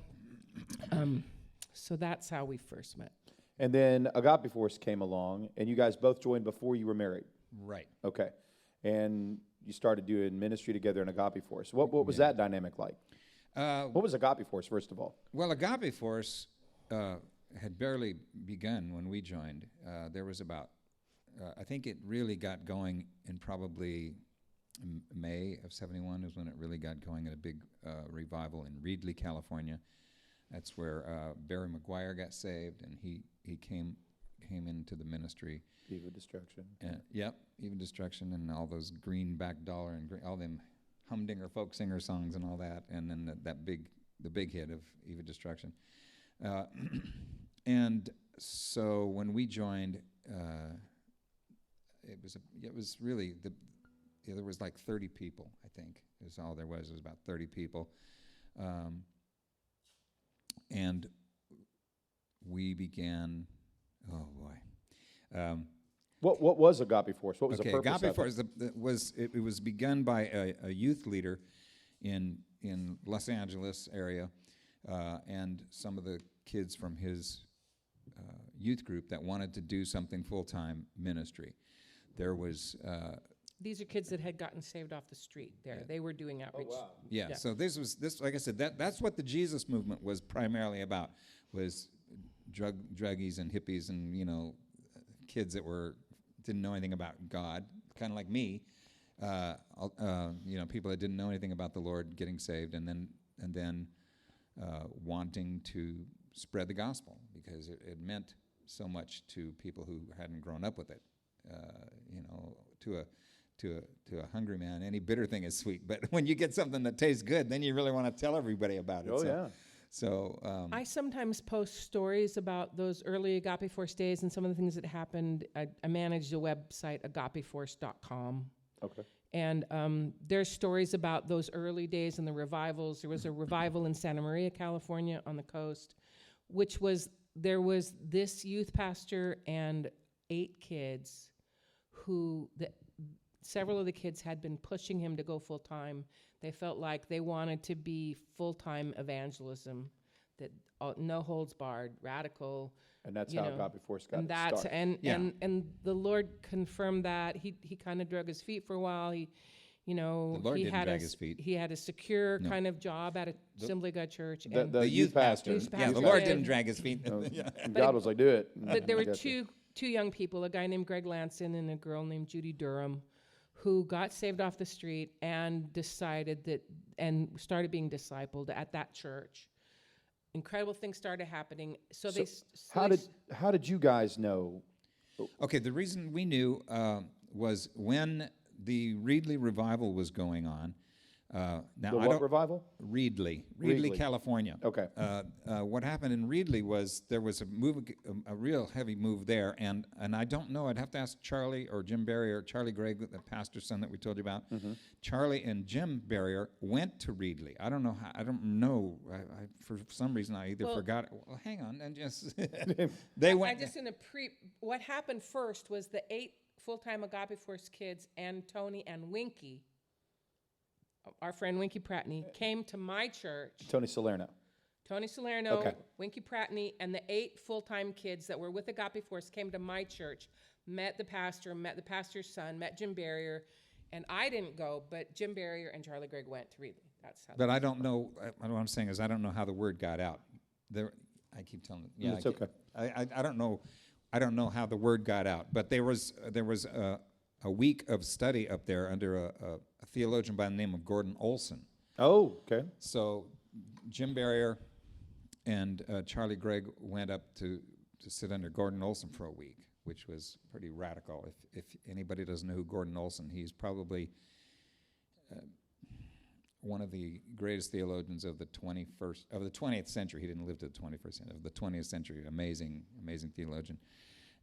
that's how we first met. And then Agape Force came along, and you guys both joined before you were married. Right. Okay. And you started doing ministry together in Agape Force. What was that dynamic like? What was Agape Force, first of all? Well, Agape Force had barely begun when we joined. There was about, I think it really got going in probably May of '71 is when it really got going at a big revival in Reedley, California. That's where Barry McGuire got saved, and he came into the ministry. Eve of Destruction. Yep, Even Destruction, and all those Greenback Dollar and all them humdinger folk singer songs and all that, and then the big hit of Eve of Destruction. And so when we joined, it was really there was like 30 people, I think, is all there was. It was about 30 people. And we began, oh boy. What was Agape Force? What was the purpose Agape of Force it was begun by a youth leader in Los Angeles area, and some of the kids from his youth group that wanted to do something full-time ministry. There was These are kids that had gotten saved off the street there. Yeah. They were doing outreach. Oh, wow. Yeah, so this like I said, that's what the Jesus movement was primarily about, was druggies and hippies and, kids that didn't know anything about God, kind of like me, people that didn't know anything about the Lord getting saved, and then wanting to spread the gospel because it meant so much to people who hadn't grown up with it. To a hungry man, any bitter thing is sweet. But when you get something that tastes good, then you really want to tell everybody about it. Oh, yeah. So I sometimes post stories about those early Agape Force days and some of the things that happened. I managed a website, agapeforce.com. Okay. And there's stories about those early days and the revivals. There was a revival in Santa Maria, California, on the coast, there was this youth pastor and 8 kids who several of the kids had been pushing him to go full-time. They felt like they wanted to be full-time evangelism, that no holds barred, radical. And that's how Agape Force got And its start. and the Lord confirmed that. He kind of drug his feet for a while. the Lord he didn't had drag his feet. He had a secure No. kind of job at Assembly of God Church. The youth pastor. Youth Yeah, pastor the Lord did. didn't drag his feet. And God was like, do it. But there I were got you. two young people, a guy named Greg Lanson and a girl named Judy Durham, who got saved off the street and decided and started being discipled at that church. Incredible things started happening. So How did you guys know? Okay, the reason we knew was when the Reedley revival was going on. Now, What revival? Reedley, Reedley. California. Okay. What happened in Reedley was there was a real heavy move there, and I don't know. I'd have to ask Charlie or Jim Barrier, or Charlie Gregg, the pastor's son that we told you about. Mm-hmm. Charlie and Jim Barrier went to Reedley. I don't know how. I don't know. I for some reason I either forgot it. Well, hang on, and just they went. What happened first was the 8 full-time Agape Force kids and Tony and Winky, our friend Winky Pratney, came to my church. Tony Salerno. Okay. Winky Pratney, and the 8 full-time kids that were with Agape Force came to my church, met the pastor's son, met Jim Barrier, and I didn't go, but Jim Barrier and Charlie Gregg went to Reedley. That's how. But I don't know. What I'm saying is I don't know how the word got out. I keep telling them. Yeah, It's okay. I don't know. I don't know how the word got out. But there was a week of study up there under a theologian by the name of Gordon Olson. Oh, okay. So Jim Barrier and Charlie Gregg went up to sit under Gordon Olson for a week, which was pretty radical. If anybody doesn't know who Gordon Olson, he's probably one of the greatest theologians of the 20th century. He didn't live to the 21st century, of the 20th century. Amazing theologian.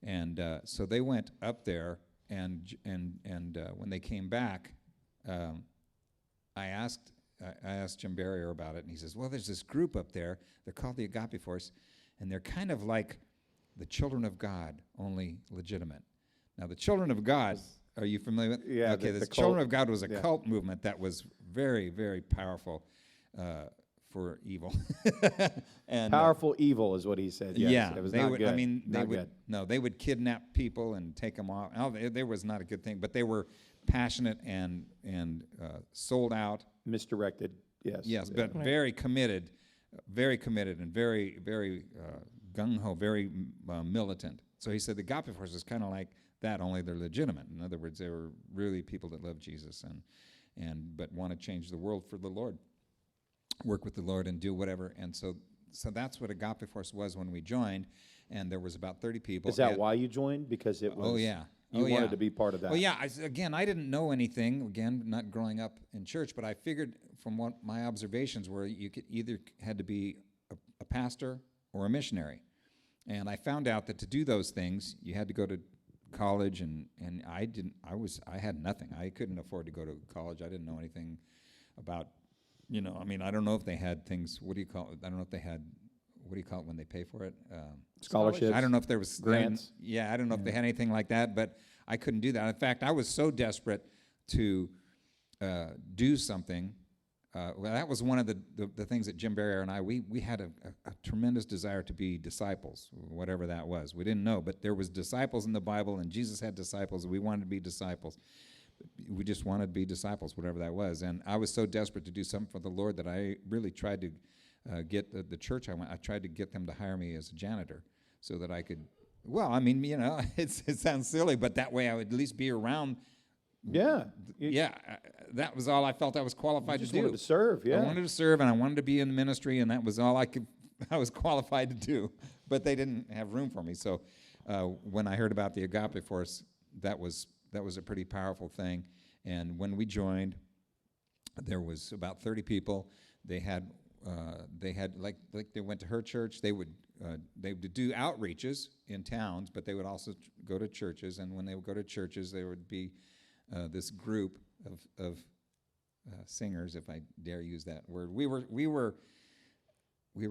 And so they went up there, and when they came back, I asked Jim Barrier about it, and he says, well, there's this group up there. They're called the Agape Force, and they're kind of like the Children of God, only legitimate. Now, the Children of God, are you familiar with? Yeah. Okay, the cult. Children of God was a cult movement that was very, very powerful for evil. And Powerful evil is what he said. Yes. yeah, It was they not would. good. I mean, Not good. they would kidnap people and take them off. Oh, there was not a good thing, but they were passionate and sold out. Misdirected. Yes. Yes, Yeah. but very committed, and very, very gung ho, very militant. So he said the Agape Force is kind of like that, only they're legitimate. In other words, they were really people that love Jesus but want to change the world for the Lord, work with the Lord and do whatever. And so so that's what Agape Force was when we joined, and there was about 30 people. Is that why you joined? Because it was. Oh yeah. You wanted to be part of that. Well, yeah. I didn't know anything. Again, not growing up in church, but I figured from what my observations were, you could either had to be a pastor or a missionary, and I found out that to do those things, you had to go to college, and I didn't. I had nothing. I couldn't afford to go to college. I didn't know anything about. I mean, I don't know if they had things. What do you call it? I don't know if they had. What do you call it when they pay for it? Scholarships. I don't know if there was grants. I don't know if they had anything like that, but I couldn't do that. In fact, I was so desperate to do something. Well, that was one of the things that Jim Barrier and I, we had a tremendous desire to be disciples, whatever that was. We didn't know, but there was disciples in the Bible, and Jesus had disciples, and we wanted to be disciples. We just wanted to be disciples, whatever that was. And I was so desperate to do something for the Lord that I really tried to get the church I tried to get them to hire me as a janitor so that I could, well, I mean, it sounds silly, but that way I would at least be around. Yeah. That was all I felt I was qualified to do. You just wanted to serve, yeah. I wanted to serve, and I wanted to be in the ministry, and that was all I was qualified to do. But they didn't have room for me. So when I heard about the Agape Force, that was a pretty powerful thing. And when we joined, there was about 30 people. They had like they went to her church. They would do outreaches in towns, but they would also go to churches. And when they would go to churches, there would be this group of singers, if I dare use that word. We were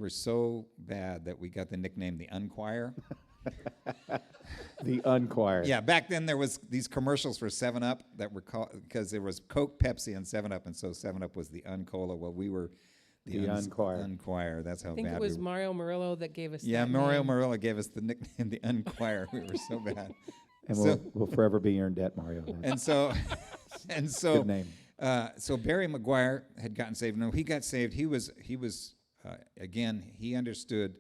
so bad that we got the nickname the Unchoir. The Unchoir. Yeah, back then there was these commercials for 7-Up that were called, because there was Coke, Pepsi, and 7-Up, and so 7-Up was the Uncola. Well, we were the Unchoir. Unchoir. That's how bad we were. I think it was Mario Murillo that gave us Yeah, that Mario name. Murillo gave us the nickname the Unchoir. We were so bad. And we'll forever be your debt, Mario. And so Good name. So Barry McGuire had gotten saved. No, he got saved. He was again, he understood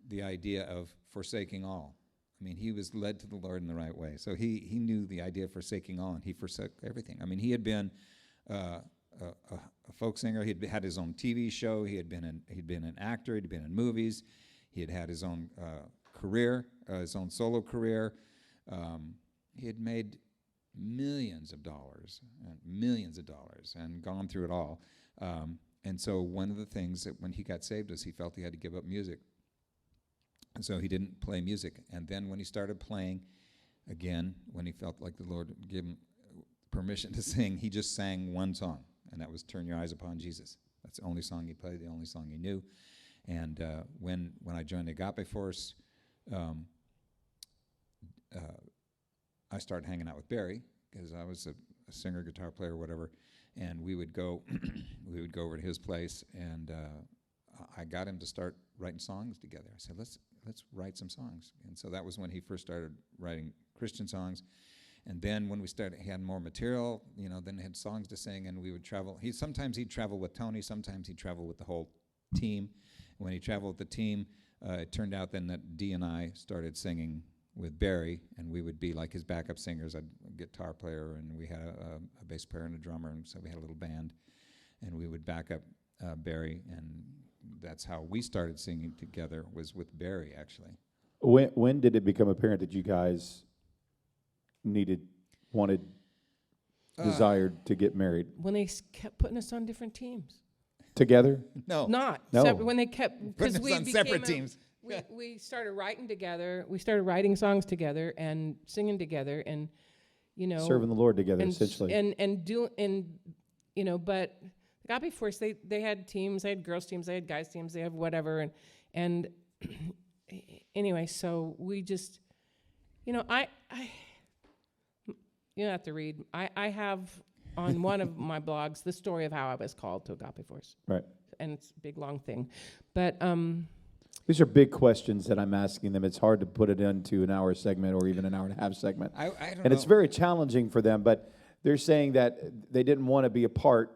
the idea of forsaking all. I mean, he was led to the Lord in the right way. So he knew the idea of forsaking all, and he forsook everything. I mean, he had been a folk singer. He had his own TV show. He'd been an actor. He'd been in movies. He had his own career, his own solo career. He had made millions of dollars, and gone through it all. And so one of the things that when he got saved was he felt he had to give up music. And so he didn't play music. And then when he started playing again, when he felt like the Lord gave him permission to sing, he just sang one song, and that was Turn Your Eyes Upon Jesus. That's the only song he played, the only song he knew. And when I joined the Agape Force, I started hanging out with Barry, because I was a singer, guitar player, whatever, and we would go over to his place, and I got him to start writing songs together. I said, let's write some songs. And so that was when he first started writing Christian songs. And then when he had more material, then had songs to sing, and we would travel. Sometimes he'd travel with Tony, sometimes he'd travel with the whole team. When he traveled with the team, it turned out then that Dee and I started singing with Barry, and we would be like his backup singers. I'd a guitar player, and we had a bass player and a drummer, and so we had a little band, and we would back up Barry, and that's how we started singing together, was with Barry, actually. When did it become apparent that you guys desired to get married? When they kept putting us on different teams. Together? No. Not. No. Separate, when they kept... Putting us on separate teams. We started writing together. We started writing songs together and singing together, and serving the Lord together, and essentially. But Agape Force, they had teams. They had girls teams. They had guys teams. They had whatever, and anyway, so we just, I you don't have to read. I have on one of my blogs the story of how I was called to Agape Force. Right. And it's a big long thing, but these are big questions that I'm asking them. It's hard to put it into an hour segment or even an hour and a half segment. I don't know. And it's very challenging for them, but they're saying that they didn't want to be apart,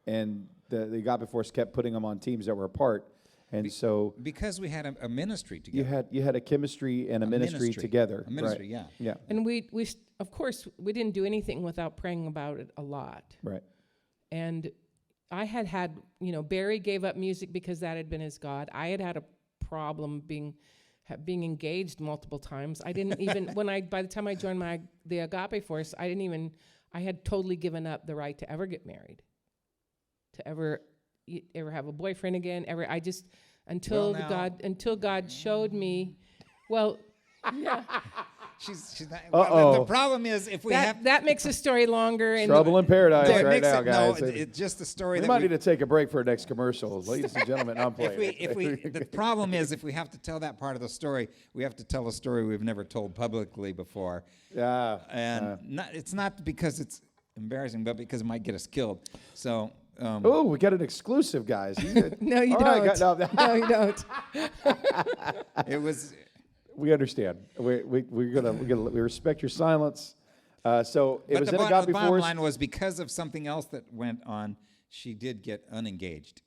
and the Agape Force kept putting them on teams that were apart. And so because we had a ministry together. You had a chemistry and a ministry together. A ministry, right. yeah. And we of course we didn't do anything without praying about it a lot. Right. And I had, Barry gave up music because that had been his God. I had a problem being engaged multiple times. I didn't even, by the time I joined the Agape force, I had totally given up the right to ever get married, to ever have a boyfriend again, until God showed me, well, yeah. She's not. Well, the problem is if we have that makes the story longer. And Trouble in paradise it right makes now, it, guys. No, it's just the story. We that might need to take a break for our next commercial. Ladies and gentlemen, I'm playing. The problem is if we have to tell that part of the story, we have to tell a story we've never told publicly before. Yeah. And it's not because it's embarrassing, but because it might get us killed. So. Oh, we got an exclusive, guys. No, you All don't. right, No, you don't. It was. We understand. We respect your silence. So it was in Agape the bottom Force. line was because of something else that went on, she did get unengaged.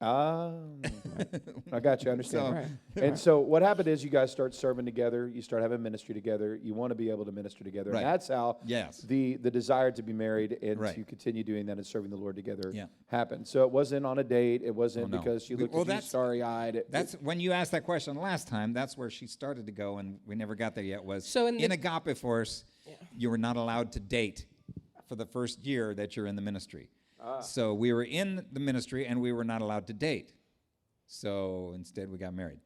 I got you. I understand. So- Right. And so what happened is you guys start serving together. You start having ministry together. You want to be able to minister together. Right. And that's how Yes. the desire to be married and Right. to continue doing that and serving the Lord together Yeah. happened. So it wasn't on a date. It wasn't Oh, no. because she looked Well, at you that's- starry-eyed. That's when you asked that question last time. That's where she started to go, and we never got there yet. Was So in the- Agape Force, you were not allowed to date for the first year that you're in the ministry. So we were in the ministry, and we were not allowed to date. So instead, we got married.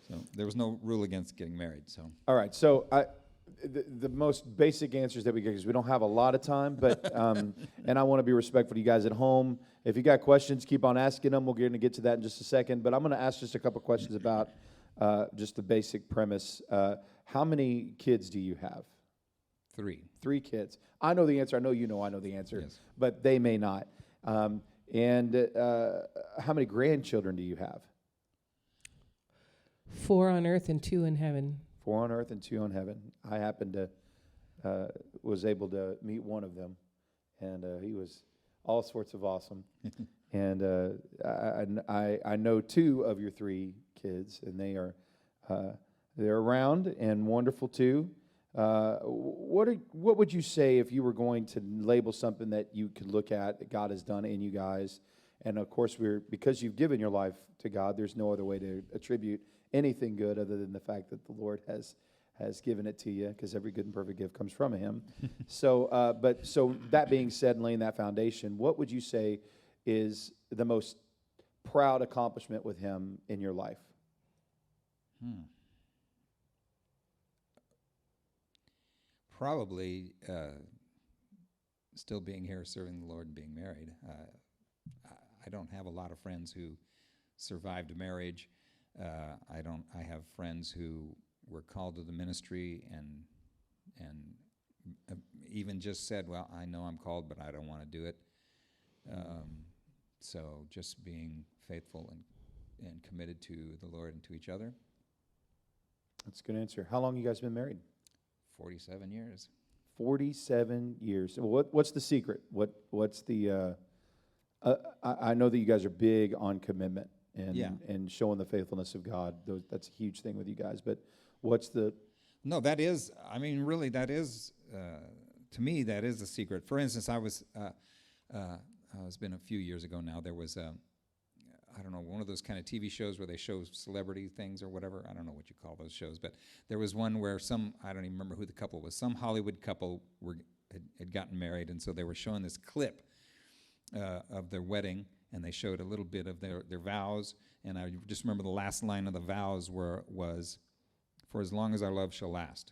So there was no rule against getting married. So All right. So the most basic answers that we get, because we don't have a lot of time, but and I want to be respectful to you guys at home. If you got questions, keep on asking them. We're going to get to that in just a second. But I'm going to ask just a couple questions about just the basic premise. How many kids do you have? 3. 3 kids. I know the answer. I know you know I know the answer. Yes. But they may not. And how many grandchildren do you have? 4 on earth and 2 in heaven. 4 on earth and 2 on heaven. I happened to was able to meet one of them, and he was all sorts of awesome. And I know 2 of your 3 kids, and they're around and wonderful too. What would you say if you were going to label something that you could look at that God has done in you guys? And of course, because you've given your life to God, there's no other way to attribute anything good other than the fact that the Lord has given it to you, because every good and perfect gift comes from Him. So that being said, and laying that foundation, what would you say is the most proud accomplishment with Him in your life? Probably still being here, serving the Lord, and being married. I don't have a lot of friends who survived marriage. I have friends who were called to the ministry and even just said, "Well, I know I'm called, but I don't want to do it." So just being faithful and committed to the Lord and to each other. That's a good answer. How long you guys been married? 47 years. 47 years. What's the secret? What's the? I know that you guys are big on commitment and showing the faithfulness of God. That's a huge thing with you guys. But what's the? No, that is. I mean, really, that is. To me, that is the secret. For instance, it's been a few years ago now. There was I don't know, one of those kind of TV shows where they show celebrity things or whatever. I don't know what you call those shows, but there was one where I don't even remember who the couple was. Some Hollywood couple had gotten married, and so they were showing this clip of their wedding, and they showed a little bit of their vows, and I just remember the last line of the vows was, "For as long as our love shall last."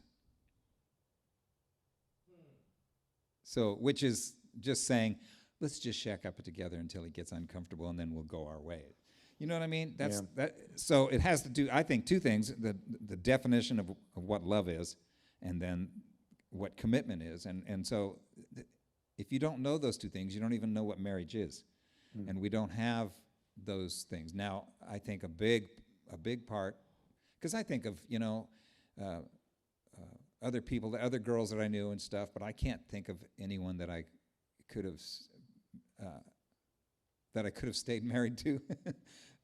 So, which is just saying, let's just shack up together until he gets uncomfortable, and then we'll go our way. You know what I mean? So it has to do, I think, 2 things: the definition of what love is, and then what commitment is. And so, if you don't know those 2 things, you don't even know what marriage is. And we don't have those things. Now, I think a big part, because I think of other people, the other girls that I knew and stuff, but I can't think of anyone that I could have stayed married to.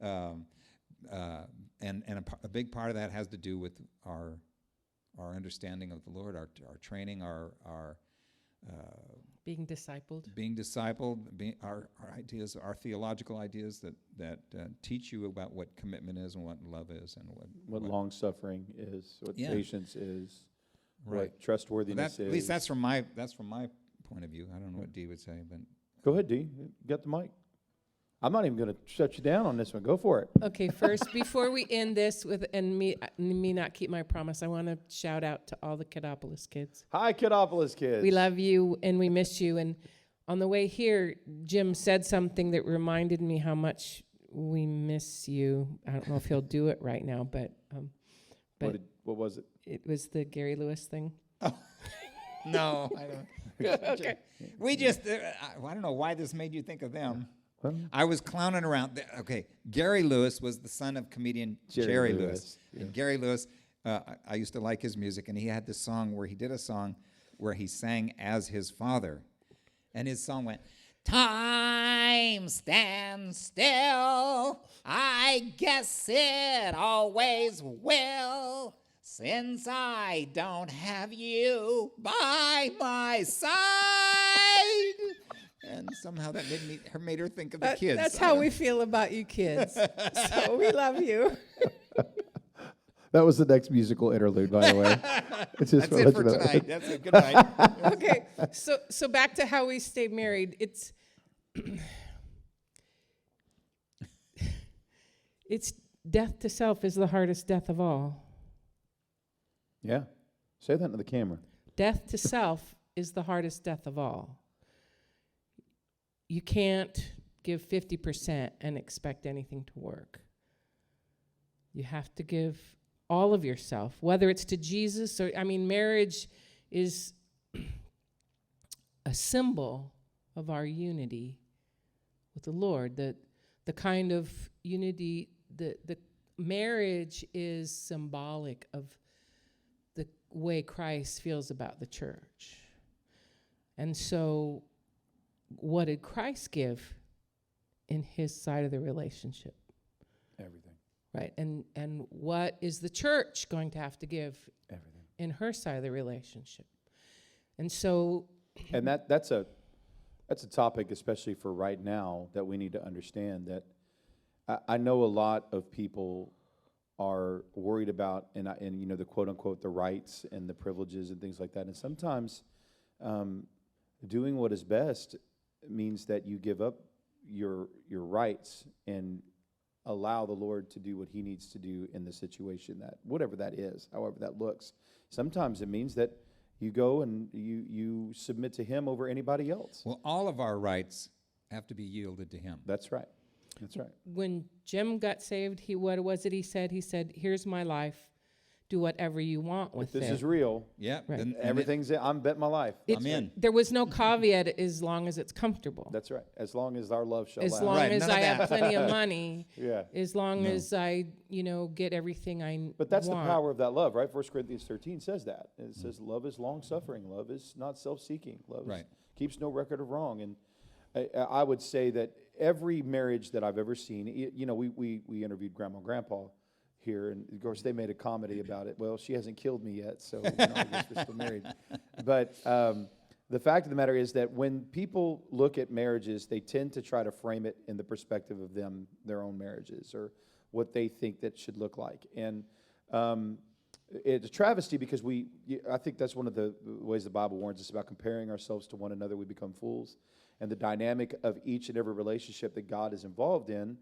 And a big part of that has to do with our understanding of the Lord, our training, our Being discipled. being discipled, our ideas, our theological ideas that teach you about what commitment is and what love is and What long suffering is, what Yeah. patience is, right. what trustworthiness At is. least that's from my point of view. I don't know what Dee would say, but Go ahead, Dee. You got the mic. I'm not even going to shut you down on this one. Go for it. Okay, first, before we end this me not keep my promise, I want to shout out to all the Kidopolis kids. Hi, Kidopolis kids. We love you and we miss you. And on the way here, Jim said something that reminded me how much we miss you. I don't know if he'll do it right now, but What was it? it was the Gary Lewis thing. no, I don't. Okay. We just, I don't know why this made you think of them. Well, I was clowning around. Okay, Gary Lewis was the son of comedian Jerry Lewis. yeah. And Gary Lewis, I used to like his music, and he had this song where he did a song where he sang as his father. And his song went, time stands still, I guess it always will, since I don't have you by my side. And somehow that made her think of the kids. That's how we feel about you kids. So we love you. That was the next musical interlude, by the way. It's just That's it for tonight. That's a good night. Okay, so back to how we stay married. It's death to self is the hardest death of all. Yeah. Say that to the camera. Death to self is the hardest death of all. You can't give 50% and expect anything to work. You have to give all of yourself, whether it's to Jesus or, marriage is a symbol of our unity with the Lord. The kind of unity, the marriage is symbolic of the way Christ feels about the church. And so, what did Christ give in his side of the relationship? Everything. Right, and what is the church going to have to give Everything. in her side of the relationship? And so, And that's a topic, especially for right now, that we need to understand. That I know a lot of people are worried about, and the quote unquote the rights and the privileges and things like that. And sometimes doing what is best means that you give up your rights and allow the Lord to do what he needs to do in the situation, that whatever that is, however that looks. Sometimes it means that you go and you submit to him over anybody else. Well, all of our rights have to be yielded to him. That's right. That's right. when Jim got saved, what was it he said? He said, "Here's my life. Do whatever you want with If this it." is real, Yeah. Right. everything's I'm betting my life. It's- I'm in. There was no caveat as long as it's comfortable. That's right. As long as our love shall As last. long Right, as none of I have that. plenty of money. Yeah. As long as I, get everything I But that's want. the power of that love, right? 1 Corinthians 13 says that. It says love is long-suffering. Love is not self-seeking. Love Right. keeps no record of wrong. And I would say that every marriage that I've ever seen, we interviewed Grandma and Grandpa here, and of course they made a comedy about it. Well, she hasn't killed me yet, so I guess we're still married. But the fact of the matter is that when people look at marriages, they tend to try to frame it in the perspective of their own marriages, or what they think that should look like. And it's a travesty because I think that's one of the ways the Bible warns us about comparing ourselves to one another. We become fools. And the dynamic of each and every relationship that God is involved in,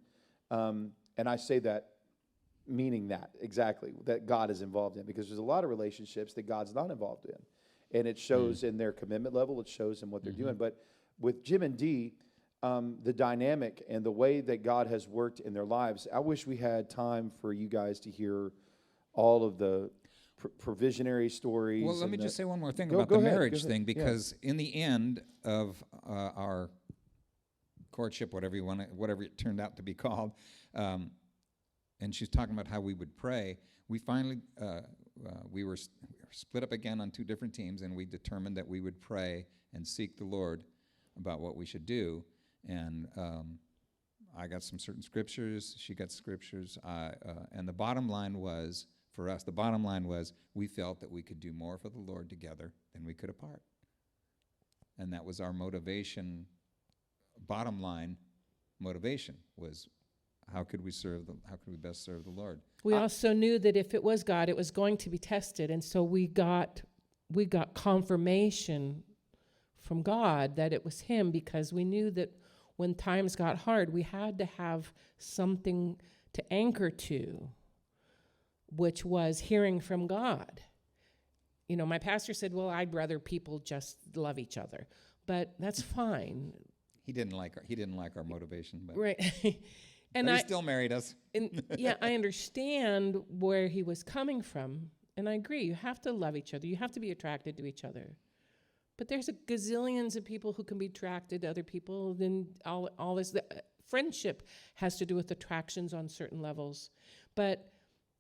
and I say that meaning that exactly, that God is involved in, because there's a lot of relationships that God's not involved in. And it shows in their commitment level, it shows in what they're doing. But with Jim and Dee, the dynamic and the way that God has worked in their lives, I wish we had time for you guys to hear all of the provisionary stories. Well, let me just say one more thing Go about the ahead, marriage go ahead. thing, Yeah. because in the end of our courtship, whatever it turned out to be called, and she's talking about how we would pray. We finally we were split up again on two different teams, and we determined that we would pray and seek the Lord about what we should do. And I got some certain scriptures, she got scriptures, and the bottom line was, for us, we felt that we could do more for the Lord together than we could apart. and that was our motivation. Bottom line motivation was, how could we best serve the Lord? We also knew that if it was God, it was going to be tested, and so we got confirmation from God that it was Him, because we knew that when times got hard, we had to have something to anchor to, which was hearing from God. You know, my pastor said, well, I'd rather people just love each other, but that's fine. He didn't like our motivation, but Right. And he still married us. And yeah, I understand where he was coming from, and I agree. You have to love each other. You have to be attracted to each other. But there's a gazillions of people who can be attracted to other people. Then all this friendship has to do with attractions on certain levels. But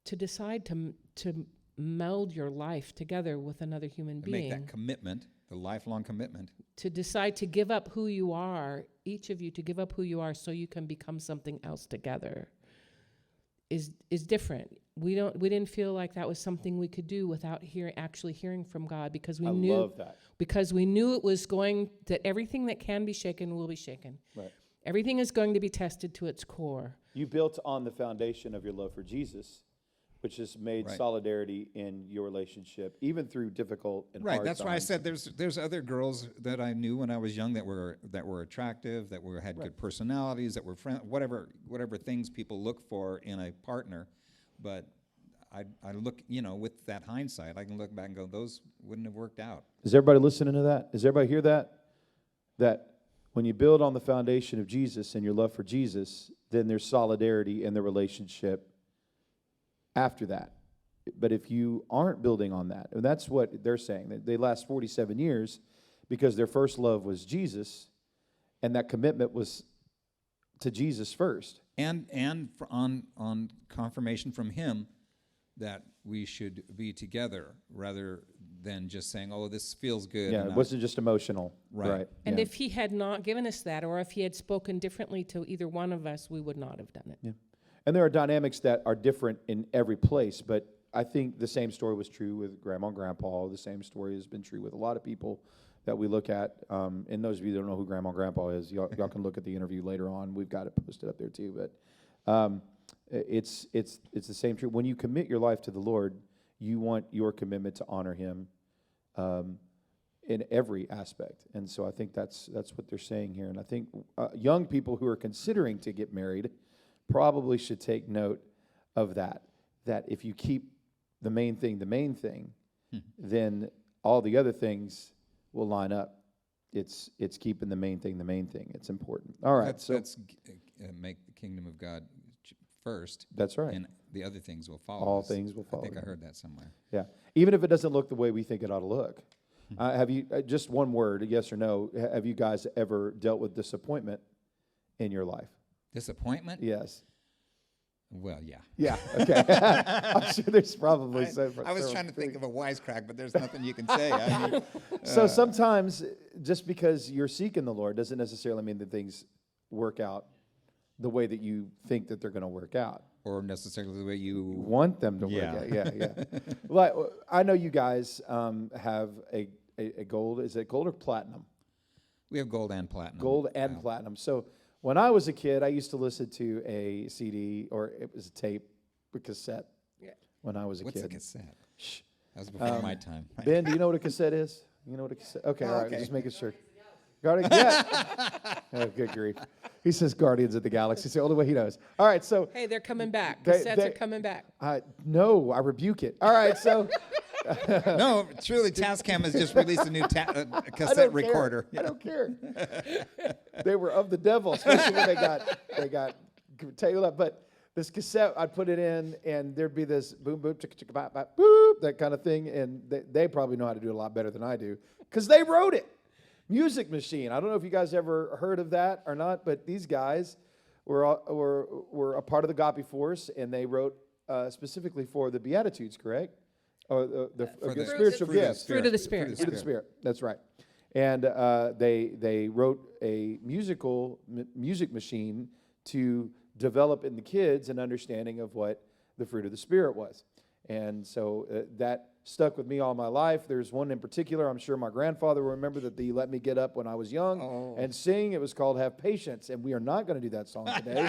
to decide to meld your life together with another human being, make that commitment, the lifelong commitment, to decide to give up who you are, each of you to give up who you are so you can become something else together, is different. We didn't feel like that was something we could do without actually hearing from God, because we knew love that. Because we knew it was that everything that can be shaken will be shaken. Right. Everything is going to be tested to its core. You built on the foundation of your love for Jesus, which has made Right. solidarity in your relationship, even through difficult and right? hard That's why I times. said there's other girls that I knew when I was young that were attractive, that had good personalities, that were whatever things people look for in a partner. But I look, with that hindsight, I can look back and go, those wouldn't have worked out. Is everybody listening to that? Does everybody hear that? That when you build on the foundation of Jesus and your love for Jesus, then there's solidarity in the relationship after that. But if you aren't building on that, and that's what they're saying, that they last 47 years because their first love was Jesus, and that commitment was to Jesus first. And on confirmation from Him that we should be together rather than just saying, "Oh, this feels good." Yeah, it wasn't just emotional. Right. And yeah. if He had not given us that, or if He had spoken differently to either one of us, we would not have done it. Yeah. And there are dynamics that are different in every place, but I think the same story was true with Grandma and Grandpa. The same story has been true with a lot of people that we look at. And those of you that don't know who Grandma and Grandpa is, y'all can look at the interview later on. We've got it posted up there too. But it's the same truth. When you commit your life to the Lord, you want your commitment to honor Him in every aspect. And so I think that's what they're saying here. And I think young people who are considering to get married probably should take note of that if you keep the main thing, then all the other things will line up. It's keeping the main thing. It's important. All right. Let's make the kingdom of God first. That's right. And the other things will follow. All things will follow. I think I heard that somewhere. Yeah. Even if it doesn't look the way we think it ought to look. Have you, just one word, a yes or no, have you guys ever dealt with disappointment in your life? Disappointment? Yes. Well, yeah. Yeah, okay. I'm sure there's probably I was trying to think of a wisecrack, but there's nothing you can say. I mean, So sometimes just because you're seeking the Lord doesn't necessarily mean that things work out the way that you think that they're going to work out. or necessarily the way you Want them to work out. Yeah. Well, I know you guys have a gold. Is it gold or platinum? We have gold and platinum. Gold and platinum. So when I was a kid, I used to listen to a CD, or it was a tape, a cassette. Yeah. When I was a What's kid. a cassette? Shh. That was before my time. Ben, do you know what a cassette is? You know what a cassette? Okay, all right, just making sure. Guardians, yeah. Oh, good grief. He says Guardians of the Galaxy. It's the only way he knows. All right, so Hey, they're coming back. They- Cassettes they- are coming back. no, I rebuke it. All right, so No, truly, Tascam has just released a new I cassette don't recorder. Care. I don't care. They were of the devil, especially when they got tangled up. But this cassette, I'd put it in, and there'd be this boom, boom, chicka, chicka, bop, bop, boop, that kind of thing. And they probably know how to do it a lot better than I do because they wrote it. Music Machine. I don't know if you guys ever heard of that or not, but these guys were a part of the Agape force, and they wrote specifically for the Beatitudes, correct? Or the spiritual gifts. Fruit of the Spirit. Fruit of the Spirit. That's right. And they wrote a music machine to develop in the kids an understanding of what the fruit of the Spirit was. And so that stuck with me all my life. There's one in particular, I'm sure my grandfather will remember, that he let me get up when I was young and sing. It was called Have Patience, and we are not going to do that song today.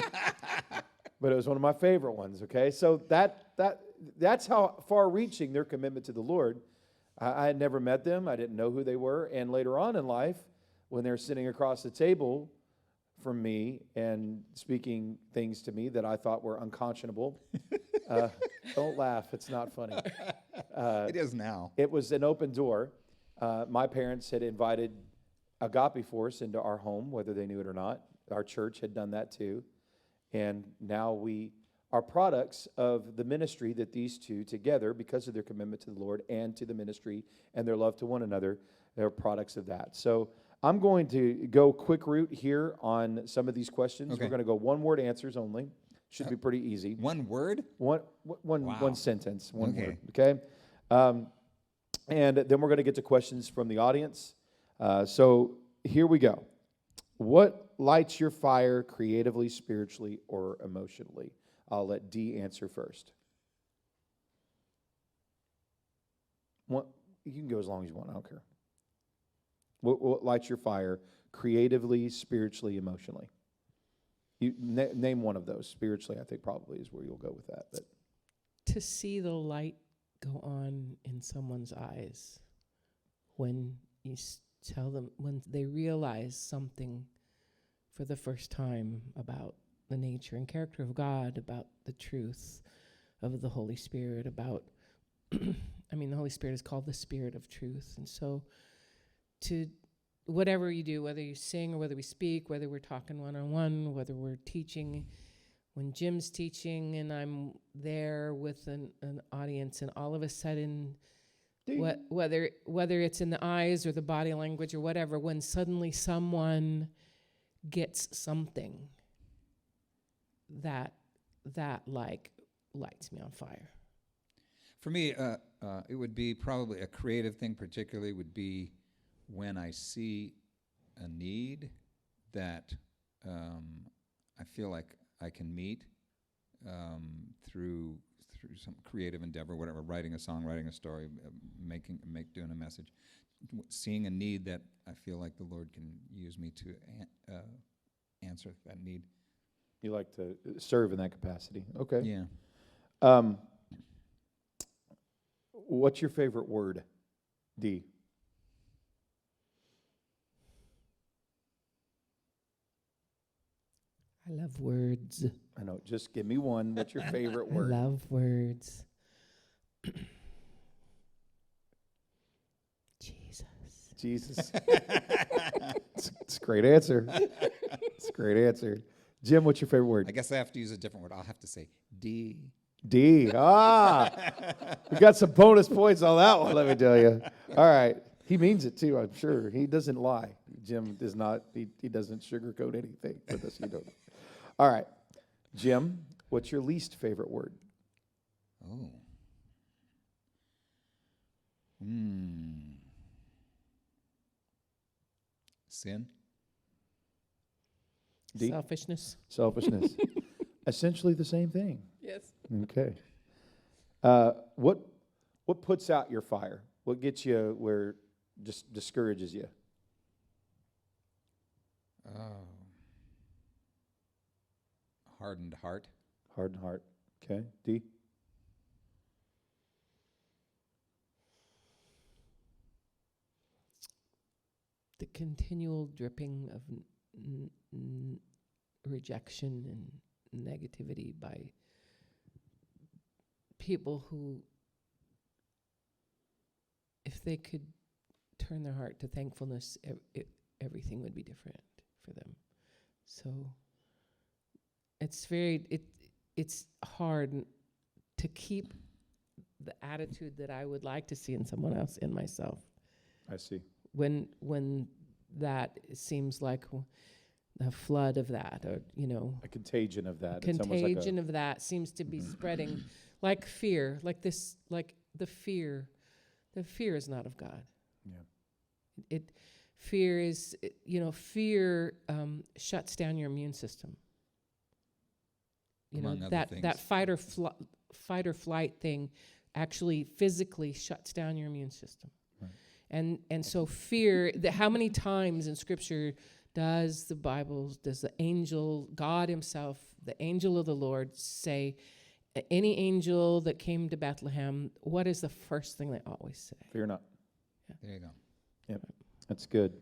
But it was one of my favorite ones, okay? So that's how far-reaching their commitment to the Lord. I had never met them. I didn't know who they were. And later on in life, when they're sitting across the table from me and speaking things to me that I thought were unconscionable, don't laugh. It's not funny. It is now. It was an open door. My parents had invited Agape Force into our home, whether they knew it or not. Our church had done that too. And now we are products of the ministry that these two together, because of their commitment to the Lord and to the ministry and their love to one another, they're products of that. So I'm going to go quick route here on some of these questions. Okay. We're going to go one-word answers only. Should be pretty easy. One word? One Wow. sentence, one Okay. word, okay? And then we're going to get to questions from the audience. So here we go. What lights your fire creatively, spiritually, or emotionally? I'll let Dee answer first. You can go as long as you want. I don't care. What lights your fire creatively, spiritually, emotionally? You name one of those. Spiritually, I think probably is where you'll go with that. But To see the light go on in someone's eyes when you tell them, when they realize something for the first time about the nature and character of God, about the truth of the Holy Spirit, about, the Holy Spirit is called the Spirit of truth. And so to whatever you do, whether you sing or whether we speak, whether we're talking one-on-one, whether we're teaching, when Jim's teaching and I'm there with an audience, and all of a sudden, whether it's in the eyes or the body language or whatever, when suddenly someone gets something, that like lights me on fire. For me, it would be probably a creative thing, particularly would be when I see a need that I feel like I can meet through some creative endeavor, whatever, writing a song, writing a story, doing a message, seeing a need that I feel like the Lord can use me to answer that need. you like to serve in that capacity. Okay. Yeah. What's your favorite word, Dee? I love words. I know. Just give me one. What's your favorite word? I love words. Jesus. It's a great answer. It's a great answer. Jim, what's your favorite word? I guess I have to use a different word. I'll have to say D. D. We got some bonus points on that one, let me tell you. All right. He means it too, I'm sure. He doesn't lie. Jim does not, he doesn't sugarcoat anything for this. You don't. All right. Jim, what's your least favorite word? Oh. Sin. D? Selfishness. Selfishness. Essentially the same thing. Yes. Okay. What puts out your fire? What gets you where just discourages you? Hardened heart. Hardened heart. Okay. D? The continual dripping of rejection and negativity by people who, if they could turn their heart to thankfulness, everything would be different for them. So it's hard to keep the attitude that I would like to see in someone else in myself. I see. When that seems like a flood of that, or A contagion of that. a contagion of that seems to be spreading, like fear, like the fear. The fear is not of God. Yeah. Fear shuts down your immune system. Among other things. That fight or flight thing actually physically shuts down your immune system. And so fear, how many times in Scripture does the angel, God himself, the angel of the Lord say, any angel that came to Bethlehem, what is the first thing they always say? Fear not. There you go. Yep, that's good.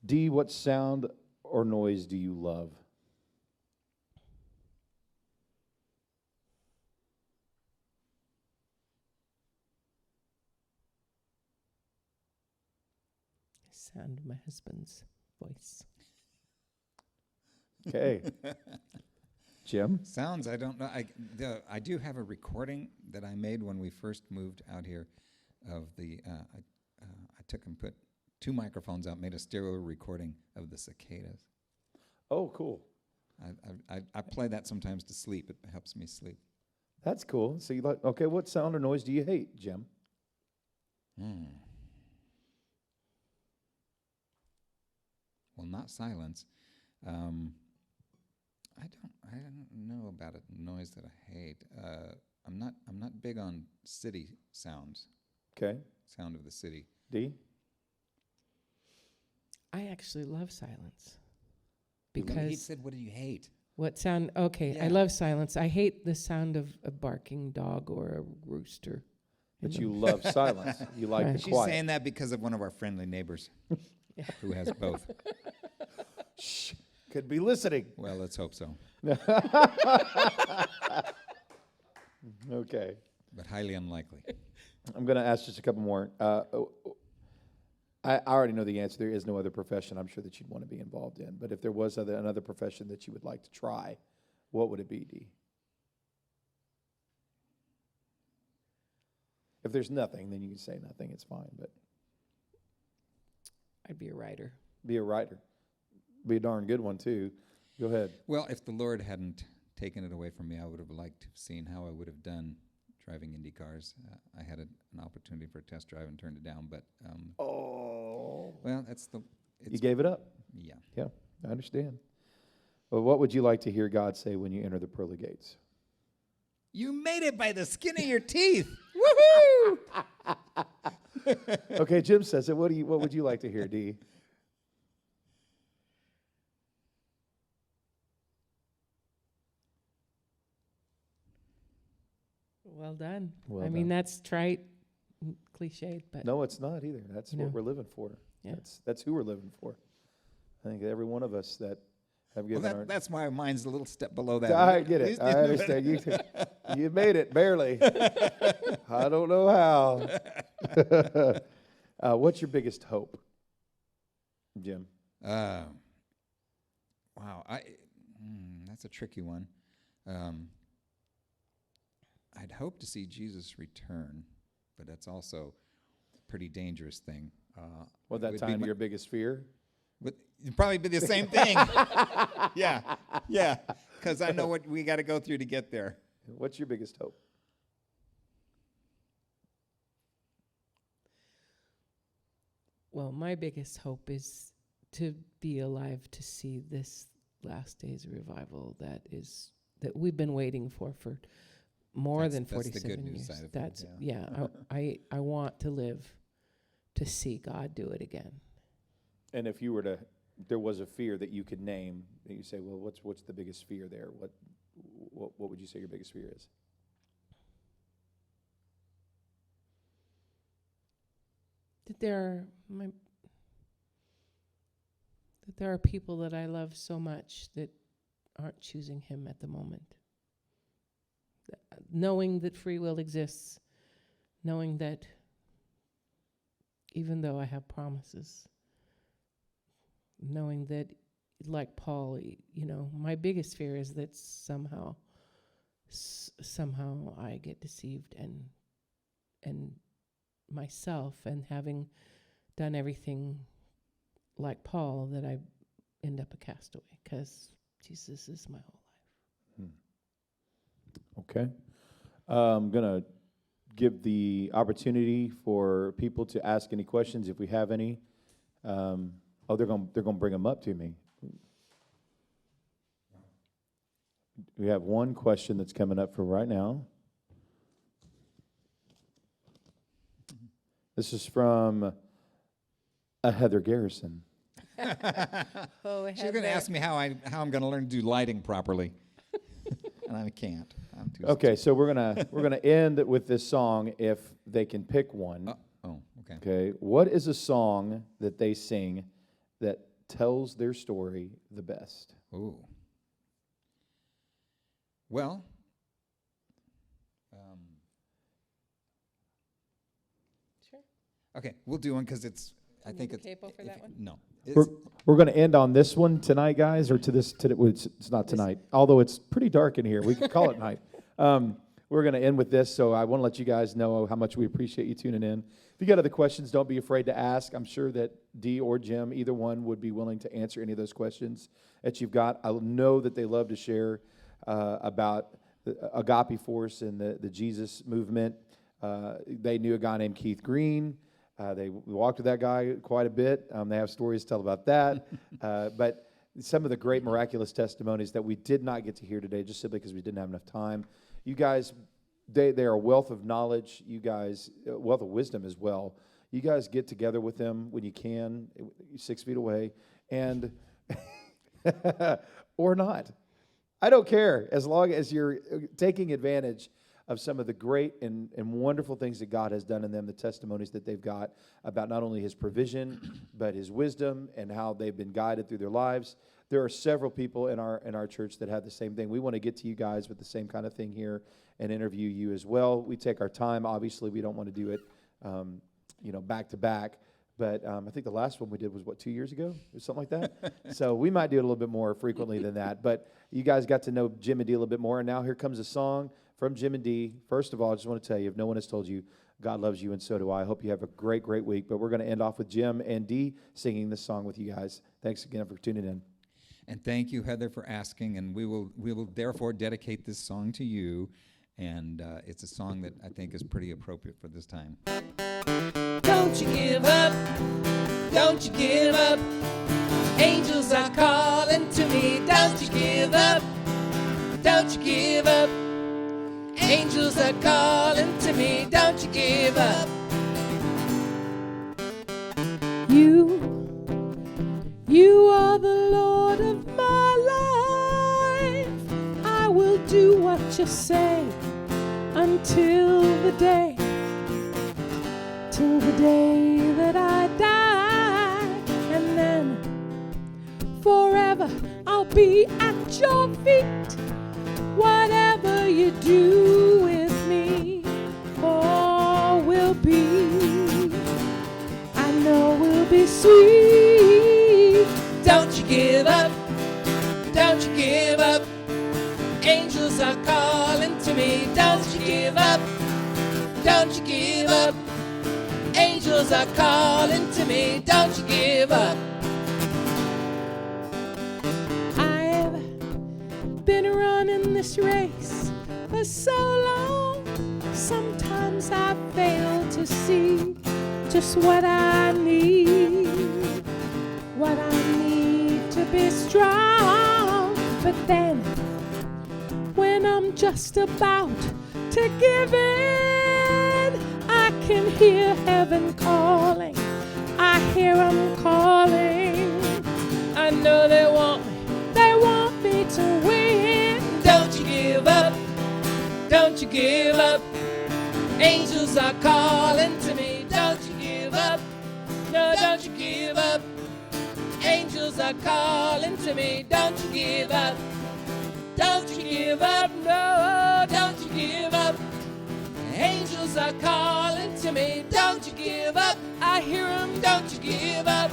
D, what sound or noise do you love? Sound of my husband's voice. Okay. Jim? Sounds, I don't know. I do have a recording that I made when we first moved out here of the, I took and put 2 microphones out, made a stereo recording of the cicadas. Oh, cool. I play that sometimes to sleep. It helps me sleep. That's cool. So you like, okay, what sound or noise do you hate, Jim? Well, not silence. I don't know about a noise that I hate. I'm not big on city sounds. Okay. Sound of the city. D? I actually love silence. He Because said, "What do you hate?" what sound? Okay, I Yeah. love silence. I hate the sound of a barking dog or a rooster. But you love silence. You like Right. the She's quiet. saying that because of one of our friendly neighbors, who has both. Shh. Could be listening. Well, let's hope so, Okay. but highly unlikely. I'm going to ask just a couple more. I already know the answer. There is no other profession I'm sure that you'd want to be involved in. But if there was another profession that you would like to try, what would it be, D? If there's nothing, then you can say nothing. It's fine. But I'd be a writer. be a writer. Be a darn good one, too. Go ahead. Well, if the Lord hadn't taken it away from me, I would have liked to have seen how I would have done driving Indy cars. I had an opportunity for a test drive and turned it down, but well, You gave it up. Yeah. Yeah, I understand. Well, what would you like to hear God say when you enter the pearly gates? You made it by the skin of your teeth. Okay, Jim says it. What would you like to hear, D? Well done. Well I mean, done. that's trite, cliched, but No, it's not either. That's You what know. we're living for. Yeah. That's who we're living for. I think every one of us that have Well, given our. that's why mine's a little step below that. I get it. I understand. You made it barely. I don't know how. What's your biggest hope, Jim? Wow, that's a tricky one. I'd hope to see Jesus return, but that's also a pretty dangerous thing. Would that would be time my- your biggest fear? But it'd probably be the same thing. Yeah, because I know what we got to go through to get there. What's your biggest hope? well, my biggest hope is to be alive to see this last days revival that we've been waiting for more That's- than that's the 47 good news years. side of That's things, yeah. I want to live to see God do it again. And if you were to, there was a fear that you could name, that you say, well, what's the biggest fear there? What would you say your biggest fear is? That there are people that I love so much that aren't choosing Him at the moment. Knowing that free will exists, knowing that even though I have promises, knowing that, like Paul, my biggest fear is that somehow I get deceived and myself, and having done everything like Paul, that I end up a castaway, because Jesus is my whole life. Okay. I'm going to give the opportunity for people to ask any questions if we have any. They're going to bring them up to me. We have one question that's coming up for right now. This is from a Heather Garrison. Oh, She's going to ask me how I'm going to learn to do lighting properly, and I can't. I'm too Okay, so we're gonna end with this song if they can pick one. Okay. Okay, what is a song that they sing that tells their story the best? Ooh. Well, Sure. okay, we'll do one because it's. I think need it's a capo for that one? No, We're going to end on this one tonight, guys, or it's not tonight. Although it's pretty dark in here, we could call it night. We're going to end with this, so I want to let you guys know how much we appreciate you tuning in. If you got other questions, don't be afraid to ask. I'm sure that Dee or Jim, either one, would be willing to answer any of those questions that you've got. I know that they love to share about the Agape Force and the Jesus movement. They knew a guy named Keith Green. They walked with that guy quite a bit. They have stories to tell about that. But some of the great miraculous testimonies that we did not get to hear today just simply because we didn't have enough time. You guys, they are a wealth of knowledge. You guys, a wealth of wisdom as well. You guys get together with them when you can, 6 feet away, and or not. I don't care, as long as you're taking advantage of some of the great and wonderful things that God has done in them, the testimonies that they've got about not only His provision, but His wisdom and how they've been guided through their lives. There are several people in our church that have the same thing. We want to get to you guys with the same kind of thing here and interview you as well. We take our time. Obviously, we don't want to do it, back to back. But I think the last one we did was, 2 years ago? Or something like that? So we might do it a little bit more frequently than that. But you guys got to know Jim and Dee a little bit more. And now here comes a song from Jim and Dee. First of all, I just want to tell you, if no one has told you, God loves you and so do I. I hope you have a great, great week. But we're going to end off with Jim and Dee singing this song with you guys. Thanks again for tuning in. And thank you, Heather, for asking. And we will therefore dedicate this song to you. And it's a song that I think is pretty appropriate for this time. Don't you give up, don't you give up. Angels are calling to me. Don't you give up, don't you give up. Angels are calling to me. Don't you give up. You are the Lord of my life. I will do what you say until the day that I die, and then forever I'll be at your feet. Whatever you do with me, or will be, I know will be sweet. Don't you give up, don't you give up. Angels are calling to me. Don't you give up, don't you give up. Angels are calling to me. Don't you give up. I've been running this race for so long. Sometimes I fail to see just what I need to be strong. But then, when I'm just about to give in, I can hear heaven calling. I hear them calling. I know they want me to win. Don't you give up, don't you give up. Angels are calling to me. Don't you give up, no, don't you give up. Angels are calling to me. Don't you give up, don't you give up, no, don't you give up. Angels are calling to me. Don't you give up, I hear them. Don't you give up.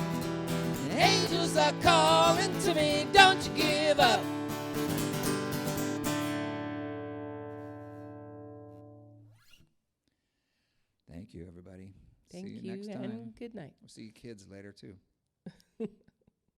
Angels are calling to me. Don't you give up. Thank you, everybody. Thank See you you, next time. and good night. We'll see you kids later, too.